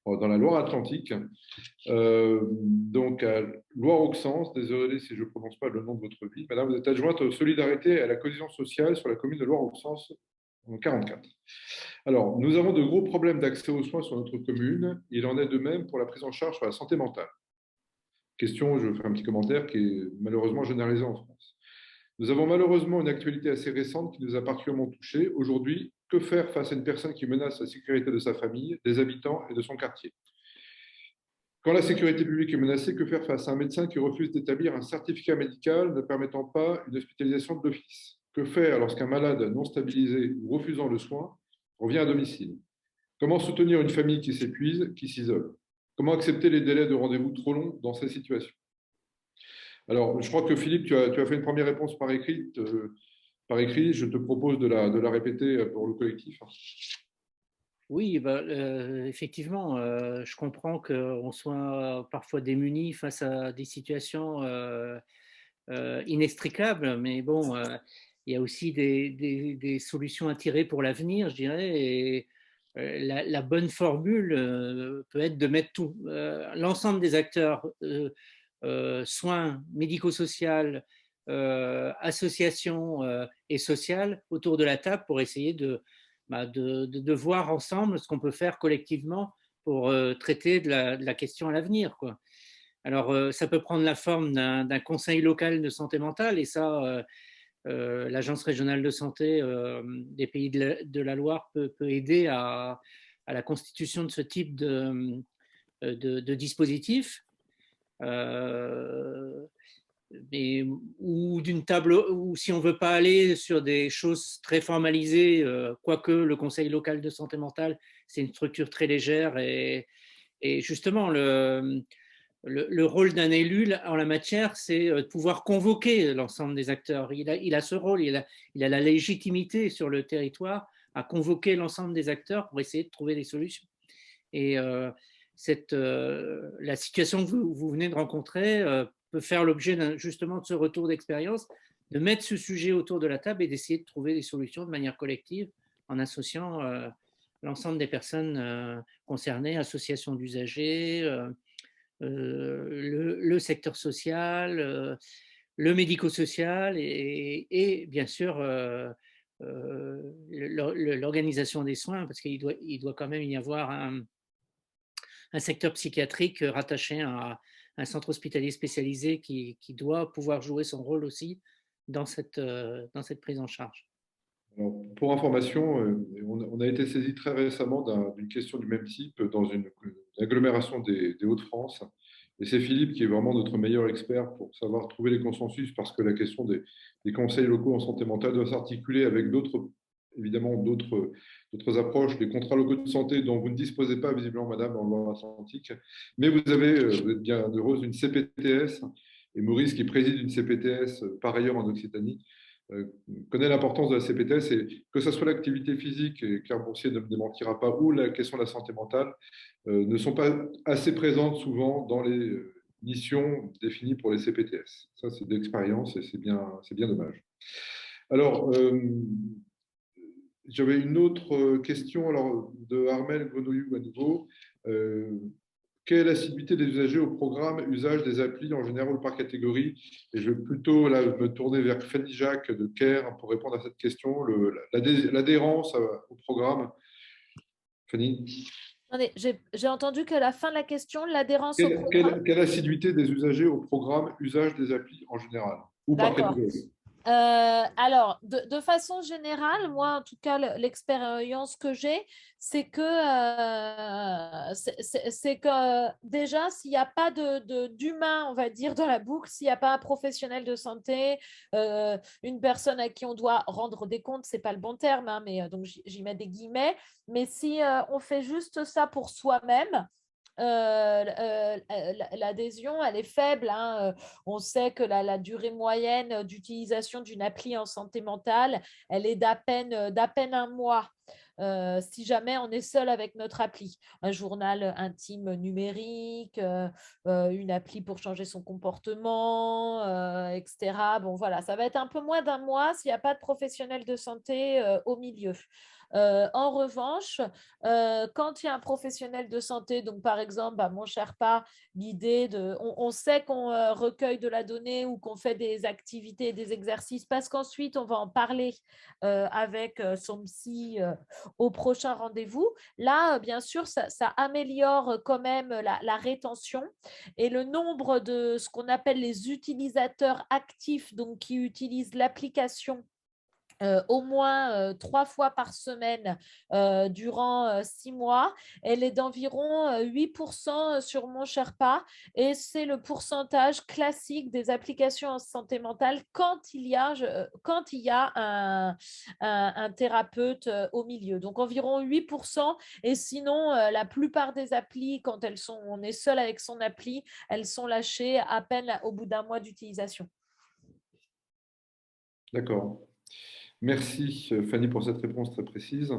[SPEAKER 1] dans la Loire-Atlantique, donc à Loire-Auxence. Désolé si je ne prononce pas le nom de votre ville. Madame, vous êtes adjointe aux solidarités et à la cohésion sociale sur la commune de Loire-Auxence en 44. Alors, nous avons de gros problèmes d'accès aux soins sur notre commune. Il en est de même pour la prise en charge sur la santé mentale. Question, je fais un petit commentaire, qui est malheureusement généralisée en France. Nous avons malheureusement une actualité assez récente qui nous a particulièrement touchés. Aujourd'hui, que faire face à une personne qui menace la sécurité de sa famille, des habitants et de son quartier? Quand la sécurité publique est menacée, que faire face à un médecin qui refuse d'établir un certificat médical ne permettant pas une hospitalisation d'office? Que faire lorsqu'un malade non stabilisé ou refusant le soin revient à domicile? Comment soutenir une famille qui s'épuise, qui s'isole? Comment accepter les délais de rendez-vous trop longs dans ces situations? Alors, je crois que Philippe, tu as fait une première réponse par écrit. Je te propose de la répéter pour le collectif.
[SPEAKER 3] Oui, effectivement, je comprends qu'on soit parfois démunis face à des situations inextricables, mais bon, il y a aussi des solutions à tirer pour l'avenir, je dirais, et la bonne formule peut être de mettre l'ensemble des acteurs, soins médico-social, associations et sociales autour de la table pour essayer de voir ensemble ce qu'on peut faire collectivement pour traiter de la question à l'avenir, quoi. Alors, ça peut prendre la forme d'un conseil local de santé mentale, et ça, l'Agence régionale de santé des Pays de la Loire peut aider à la constitution de ce type de dispositif. Ou d'une table, ou si on ne veut pas aller sur des choses très formalisées, quoique le Conseil local de santé mentale, c'est une structure très légère, et justement, le rôle d'un élu en la matière, c'est de pouvoir convoquer l'ensemble des acteurs. Il a ce rôle, il a la légitimité sur le territoire à convoquer l'ensemble des acteurs pour essayer de trouver des solutions. Et la situation que vous venez de rencontrer peut faire l'objet justement de ce retour d'expérience, de mettre ce sujet autour de la table et d'essayer de trouver des solutions de manière collective en associant l'ensemble des personnes concernées, associations d'usagers, le secteur social, le médico-social et bien sûr l'organisation des soins, parce qu'il doit quand même y avoir un secteur psychiatrique rattaché à un centre hospitalier spécialisé qui doit pouvoir jouer son rôle aussi dans cette prise en charge.
[SPEAKER 1] Alors, pour information, on a été saisi très récemment d'une question du même type dans une agglomération des Hauts-de-France. Et c'est Philippe qui est vraiment notre meilleur expert pour savoir trouver les consensus, parce que la question des conseils locaux en santé mentale doit s'articuler avec évidemment d'autres approches, des contrats locaux de santé dont vous ne disposez pas visiblement, madame, en Loire-Atlantique. Mais vous êtes bien heureuse, une CPTS, et Maurice, qui préside une CPTS par ailleurs en Occitanie, connaît l'importance de la CPTS, et que ce soit l'activité physique, et Claire Boursier ne me démentira pas, ou la question de la santé mentale, ne sont pas assez présentes souvent dans les missions définies pour les CPTS. Ça, c'est d'expérience et c'est bien dommage. Alors, j'avais une autre question alors, de Armel Grenouillou à nouveau. Quelle est l'assiduité des usagers au programme usage des applis en général ou par catégorie? Et je vais plutôt là, me tourner vers Fanny Jacques de CARE pour répondre à cette question. L'adhérence au programme. Fanny?
[SPEAKER 5] Attendez, j'ai entendu que la fin de la question, l'adhérence au programme.
[SPEAKER 1] Quelle assiduité des usagers au programme usage des applis en général ou par
[SPEAKER 5] D'accord.
[SPEAKER 1] catégorie?
[SPEAKER 5] Alors, de façon générale, moi, en tout cas, l'expérience que j'ai, c'est que déjà, s'il n'y a pas d'humain, on va dire, dans la boucle, s'il n'y a pas un professionnel de santé, une personne à qui on doit rendre des comptes, c'est pas le bon terme, hein, mais donc j'y mets des guillemets, mais si on fait juste ça pour soi-même, l'adhésion, elle est faible, hein. On sait que la durée moyenne d'utilisation d'une appli en santé mentale, elle est d'à peine un mois. Si jamais on est seul avec notre appli, un journal intime numérique, une appli pour changer son comportement, etc. Bon, voilà, ça va être un peu moins d'un mois s'il n'y a pas de professionnel de santé au milieu. En revanche, quand il y a un professionnel de santé, donc par exemple, mon Sherpa, l'idée on sait qu'on recueille de la donnée ou qu'on fait des activités, des exercices, parce qu'ensuite, on va en parler avec son psy au prochain rendez-vous. Là, bien sûr, ça améliore quand même la rétention et le nombre de ce qu'on appelle les utilisateurs actifs, donc qui utilisent l'application au moins 3 fois par semaine durant 6 mois. Elle est d'environ 8% sur mon Sherpa et c'est le pourcentage classique des applications en santé mentale quand il y a un thérapeute au milieu. Donc environ 8%, et sinon la plupart des applis, quand on est seul avec son appli, elles sont lâchées à peine au bout d'un mois d'utilisation.
[SPEAKER 1] D'accord. Merci Fanny pour cette réponse très précise.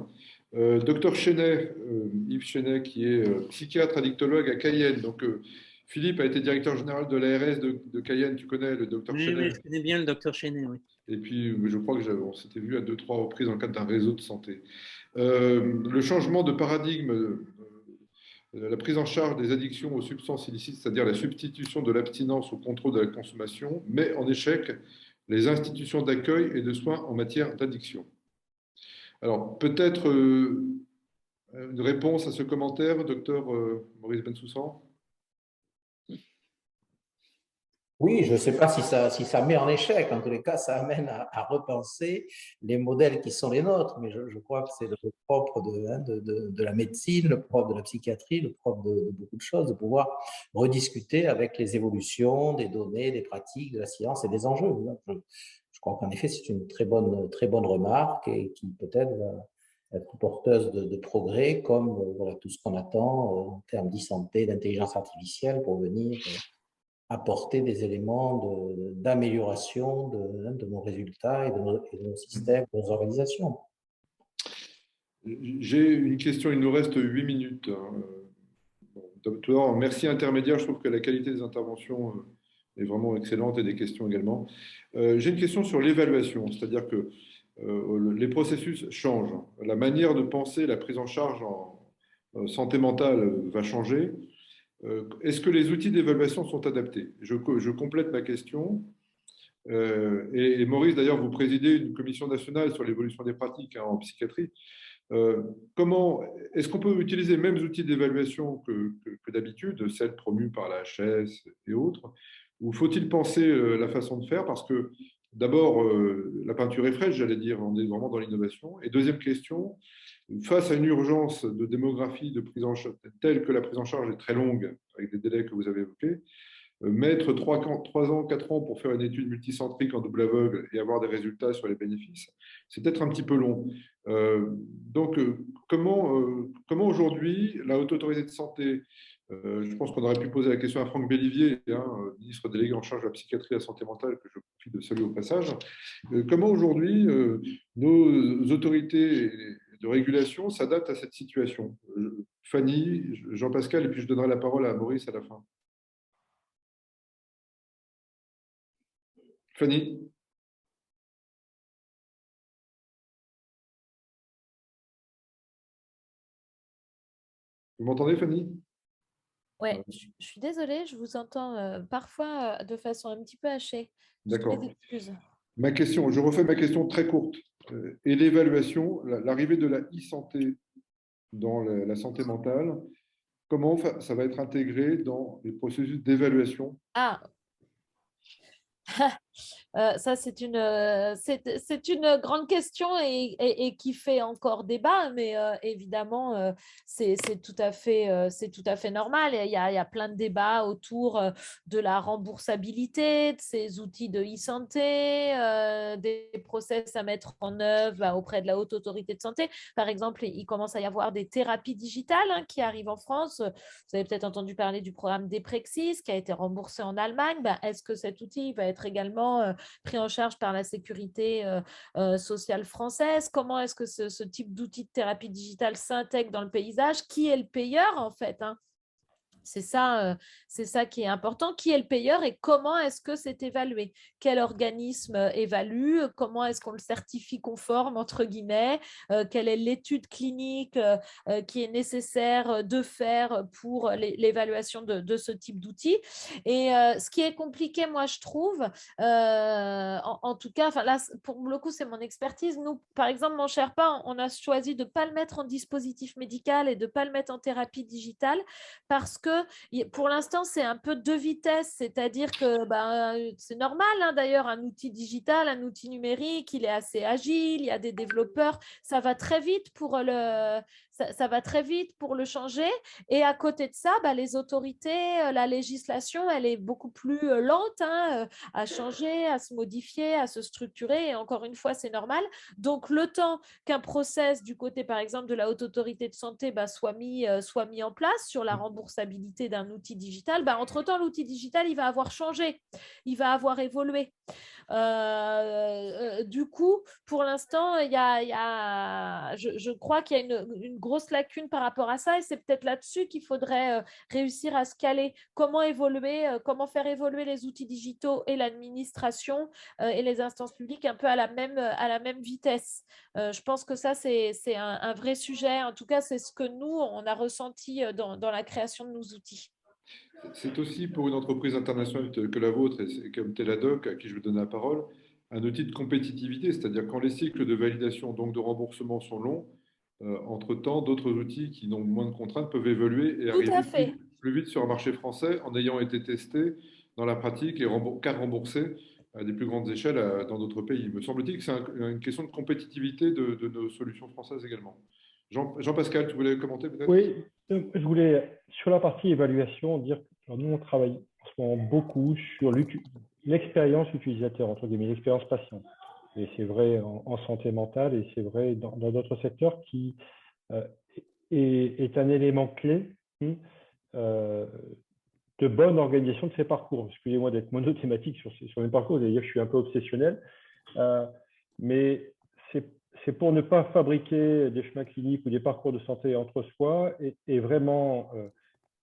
[SPEAKER 1] Docteur Chenet, Yves Chenet, qui est psychiatre addictologue à Cayenne. Donc, Philippe a été directeur général de l'ARS de Cayenne. Tu connais le docteur Chenet?
[SPEAKER 3] Oui, je connais bien le docteur Chenet, oui.
[SPEAKER 1] Et puis, je crois qu'on s'était vu à 2-3 reprises dans le cadre d'un réseau de santé. Le changement de paradigme, la prise en charge des addictions aux substances illicites, c'est-à-dire la substitution de l'abstinence au contrôle de la consommation, met en échec les institutions d'accueil et de soins en matière d'addiction. Alors, peut-être une réponse à ce commentaire, docteur Maurice Bensoussan?
[SPEAKER 2] Oui, je ne sais pas si ça met en échec. En tous les cas, ça amène à repenser les modèles qui sont les nôtres. Mais je crois que c'est le propre de la médecine, le propre de la psychiatrie, le propre de beaucoup de choses, de pouvoir rediscuter avec les évolutions des données, des pratiques, de la science et des enjeux. Je crois qu'en effet, c'est une très bonne remarque et qui peut-être va être porteuse de progrès, comme voilà, tout ce qu'on attend en termes d'e-santé, d'intelligence artificielle pour venir apporter des éléments d'amélioration de nos résultats et de nos systèmes, de nos organisations.
[SPEAKER 1] J'ai une question, il nous reste 8 minutes. Docteur, merci intermédiaire, je trouve que la qualité des interventions est vraiment excellente et des questions également. J'ai une question sur l'évaluation, c'est-à-dire que les processus changent. La manière de penser la prise en charge en santé mentale va changer. Est-ce que les outils d'évaluation sont adaptés? Je complète ma question. Et Maurice, d'ailleurs, vous présidez une commission nationale sur l'évolution des pratiques en psychiatrie. Comment est-ce qu'on peut utiliser les mêmes outils d'évaluation que d'habitude, celles promues par la HS et autres, ou faut-il penser la façon de faire? Parce que D'abord, la peinture est fraîche, j'allais dire, on est vraiment dans l'innovation. Et deuxième question, face à une urgence de démographie de prise en charge, telle que la prise en charge est très longue, avec des délais que vous avez évoqués, mettre 3 ans, 4 ans pour faire une étude multicentrique en double aveugle et avoir des résultats sur les bénéfices, c'est peut-être un petit peu long. Donc, comment aujourd'hui la Haute Autorité de Santé, je pense qu'on aurait pu poser la question à Franck Bellivier, hein, ministre délégué en charge de la psychiatrie et de la santé mentale, que je profite de saluer au passage, comment aujourd'hui nos autorités de régulation s'adaptent à cette situation? Fanny, Jean-Pascal, et puis je donnerai la parole à Maurice à la fin. Fanny? Vous m'entendez, Fanny?
[SPEAKER 5] Oui, je suis désolée, je vous entends parfois de façon un petit peu hachée. Toutes
[SPEAKER 1] D'accord.
[SPEAKER 5] mes excuses.
[SPEAKER 1] Ma question, je refais ma question très courte. Et l'évaluation, l'arrivée de la e-santé dans la santé mentale, comment ça va être intégré dans les processus d'évaluation?
[SPEAKER 5] Ah, ça, c'est une grande question et qui fait encore débat, mais évidemment, c'est tout à fait normal. Il y a plein de débats autour de la remboursabilité, de ces outils de e-santé, des process à mettre en œuvre auprès de la Haute Autorité de Santé. Par exemple, il commence à y avoir des thérapies digitales qui arrivent en France. Vous avez peut-être entendu parler du programme Deprexis qui a été remboursé en Allemagne. Est-ce que cet outil va être également pris en charge par la sécurité sociale française? Comment est-ce que ce type d'outil de thérapie digitale s'intègre dans le paysage? Qui est le payeur en fait, hein? C'est ça qui est important. Qui est le payeur et comment est-ce que c'est évalué? Quel organisme évalue? Comment est-ce qu'on le certifie conforme, entre guillemets? Quelle est l'étude clinique qui est nécessaire de faire pour l'évaluation de ce type d'outil? Et ce qui est compliqué, moi, je trouve, en tout cas, là, pour le coup, c'est mon expertise. Nous, par exemple, mon Sherpa, on a choisi de ne pas le mettre en dispositif médical et de ne pas le mettre en thérapie digitale parce que pour l'instant, c'est un peu deux vitesses, c'est-à-dire que c'est normal, hein, d'ailleurs, un outil digital, un outil numérique, il est assez agile, il y a des développeurs, ça va très vite pour ça va très vite pour le changer. Et à côté de ça, les autorités, la législation, elle est beaucoup plus lente à changer, à se modifier, à se structurer. Et encore une fois, c'est normal. Donc, le temps qu'un process du côté, par exemple, de la Haute Autorité de Santé soit mis en place sur la remboursabilité d'un outil digital, entre-temps, l'outil digital, il va avoir changé, il va avoir évolué. Du coup, pour l'instant, je crois qu'il y a une grosse lacune par rapport à ça et c'est peut-être là-dessus qu'il faudrait réussir à se caler. Comment évoluer, comment faire évoluer les outils digitaux et l'administration et les instances publiques un peu à la même vitesse. Je pense que ça, c'est un vrai sujet. En tout cas, c'est ce que nous, on a ressenti dans la création de nos outils.
[SPEAKER 1] C'est aussi pour une entreprise internationale que la vôtre, et comme Teladoc, à qui je vais donner la parole, un outil de compétitivité, c'est-à-dire quand les cycles de validation, donc de remboursement, sont longs, entre-temps, d'autres outils qui n'ont moins de contraintes peuvent évoluer et
[SPEAKER 5] Tout à
[SPEAKER 1] arriver
[SPEAKER 5] fait.
[SPEAKER 1] plus vite sur un marché français en ayant été testés dans la pratique et car remboursés à des plus grandes échelles dans d'autres pays. Me semble-t-il que c'est une question de compétitivité de nos solutions françaises également. Jean-Pascal, tu voulais commenter peut-être?
[SPEAKER 4] Oui, je voulais, sur la partie évaluation, dire que nous, on travaille en ce moment beaucoup sur l'expérience utilisateur, entre guillemets, l'expérience patient. Et c'est vrai en santé mentale et c'est vrai dans d'autres secteurs qui est un élément clé de bonne organisation de ces parcours. Excusez-moi d'être monothématique sur mes parcours, d'ailleurs je suis un peu obsessionnel, mais c'est pour ne pas fabriquer des chemins cliniques ou des parcours de santé entre soi et vraiment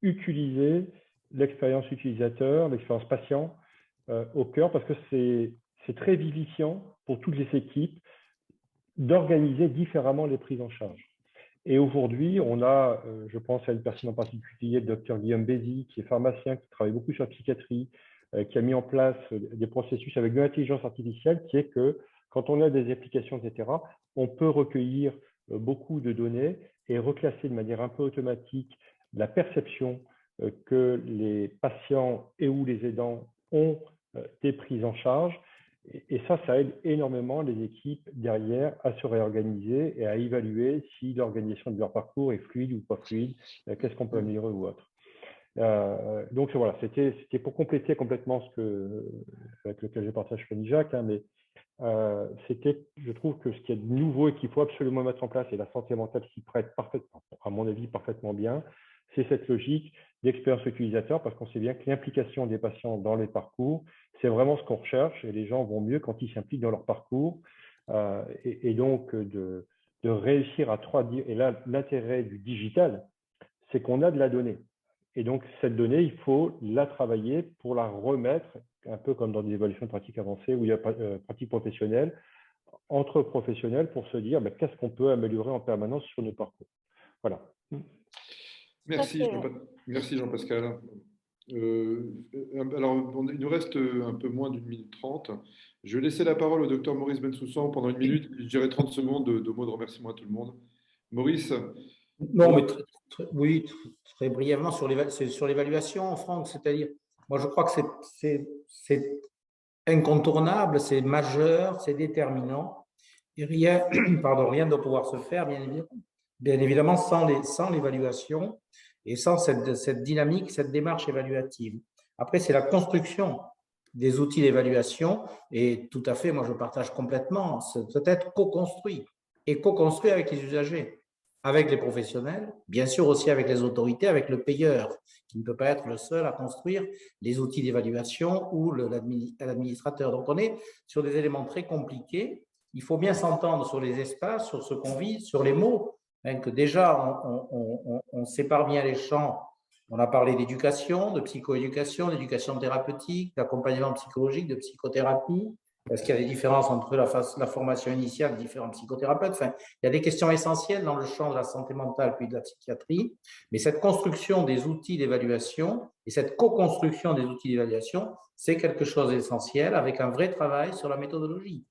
[SPEAKER 4] utiliser l'expérience utilisateur, l'expérience patient au cœur, parce que c'est très vivifiant pour toutes les équipes d'organiser différemment les prises en charge. Et aujourd'hui, on a, je pense à une personne en particulier, le docteur Guillaume Bézi, qui est pharmacien, qui travaille beaucoup sur la psychiatrie, qui a mis en place des processus avec de l'intelligence artificielle, qui est que quand on a des applications, etc., on peut recueillir beaucoup de données et reclasser de manière un peu automatique la perception que les patients et ou les aidants ont des prises en charge. Et ça aide énormément les équipes derrière à se réorganiser et à évaluer si l'organisation de leur parcours est fluide ou pas fluide, qu'est-ce qu'on peut améliorer ou autre. Donc voilà, c'était pour compléter complètement avec lequel je partage Fanny Jacques, hein, mais je trouve que ce qu'il y a de nouveau et qu'il faut absolument mettre en place, et la santé mentale s'y prête parfaitement, à mon avis parfaitement bien, c'est cette logique d'expérience utilisateur, parce qu'on sait bien que l'implication des patients dans les parcours, c'est vraiment ce qu'on recherche, et les gens vont mieux quand ils s'impliquent dans leur parcours, et donc de réussir à traduire. Et là, l'intérêt du digital, c'est qu'on a de la donnée. Et donc, cette donnée, il faut la travailler pour la remettre, un peu comme dans des évaluations de pratiques avancées où il y a pratique professionnelle, entre professionnels pour se dire qu'est-ce qu'on peut améliorer en permanence sur nos parcours. Voilà.
[SPEAKER 1] Merci Jean-Pascal. Alors, il nous reste un peu moins d'une minute 30. Je vais laisser la parole au docteur Maurice Bensoussan pendant une minute. Je dirai 30 secondes de mots de remerciement à tout le monde. Maurice.
[SPEAKER 2] Non, mais oui, très brièvement sur l'évaluation, Franck, c'est-à-dire, moi je crois que c'est incontournable, c'est majeur, c'est déterminant, et rien, rien ne doit pouvoir se faire, bien évidemment sans l'évaluation et sans cette dynamique, cette démarche évaluative. Après, c'est la construction des outils d'évaluation, et tout à fait, moi je partage complètement, c'est peut-être co-construit, et co-construit avec les usagers, avec les professionnels, bien sûr aussi avec les autorités, avec le payeur, qui ne peut pas être le seul à construire les outils d'évaluation ou l'administrateur. Donc, on est sur des éléments très compliqués. Il faut bien s'entendre sur les espaces, sur ce qu'on vit, sur les mots, que déjà, on sépare bien les champs. On a parlé d'éducation, de psychoéducation, d'éducation thérapeutique, d'accompagnement psychologique, de psychothérapie. Est-ce qu'il y a des différences entre la formation initiale de différents psychothérapeutes? Enfin, il y a des questions essentielles dans le champ de la santé mentale puis de la psychiatrie, mais cette construction des outils d'évaluation et cette co-construction des outils d'évaluation, c'est quelque chose d'essentiel avec un vrai travail sur la méthodologie.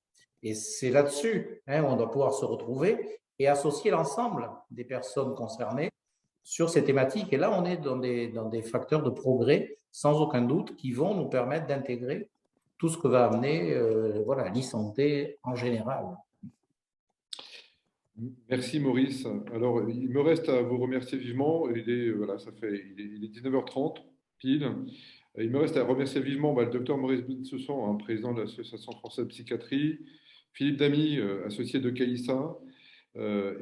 [SPEAKER 2] Et c'est là-dessus où on doit pouvoir se retrouver et associer l'ensemble des personnes concernées sur ces thématiques. Et là, on est dans des facteurs de progrès, sans aucun doute, qui vont nous permettre d'intégrer tout ce que va amener l'e-santé en général.
[SPEAKER 1] Merci Maurice. Alors, il me reste à vous remercier vivement. Il est 19h30 pile. Il me reste à remercier vivement le docteur Maurice Bensoussan, président de l'Association française de psychiatrie, Philippe Damy, associé de CAISA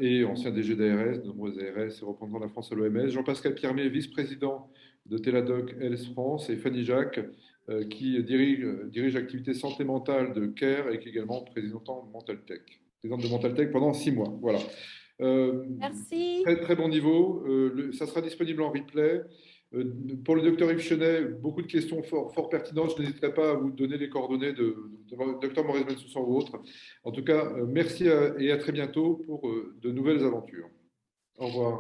[SPEAKER 1] et ancien DG d'ARS, de nombreuses ARS et représentant de la France à l'OMS, Jean-Pascal Piermet, vice-président de Teladoc Health France, et Fanny Jacques, qui dirige l'activité santé mentale de CARE et qui est également présidente de Mental Tech pendant 6 mois. Voilà.
[SPEAKER 5] Merci.
[SPEAKER 1] Très, très bon niveau. Ça sera disponible en replay. Pour le docteur Yves Chenet, beaucoup de questions fort pertinentes. Je n'hésiterai pas à vous donner les coordonnées de docteur Maurice Bensoussan ou autre. En tout cas, merci et à très bientôt pour de nouvelles aventures. Au revoir.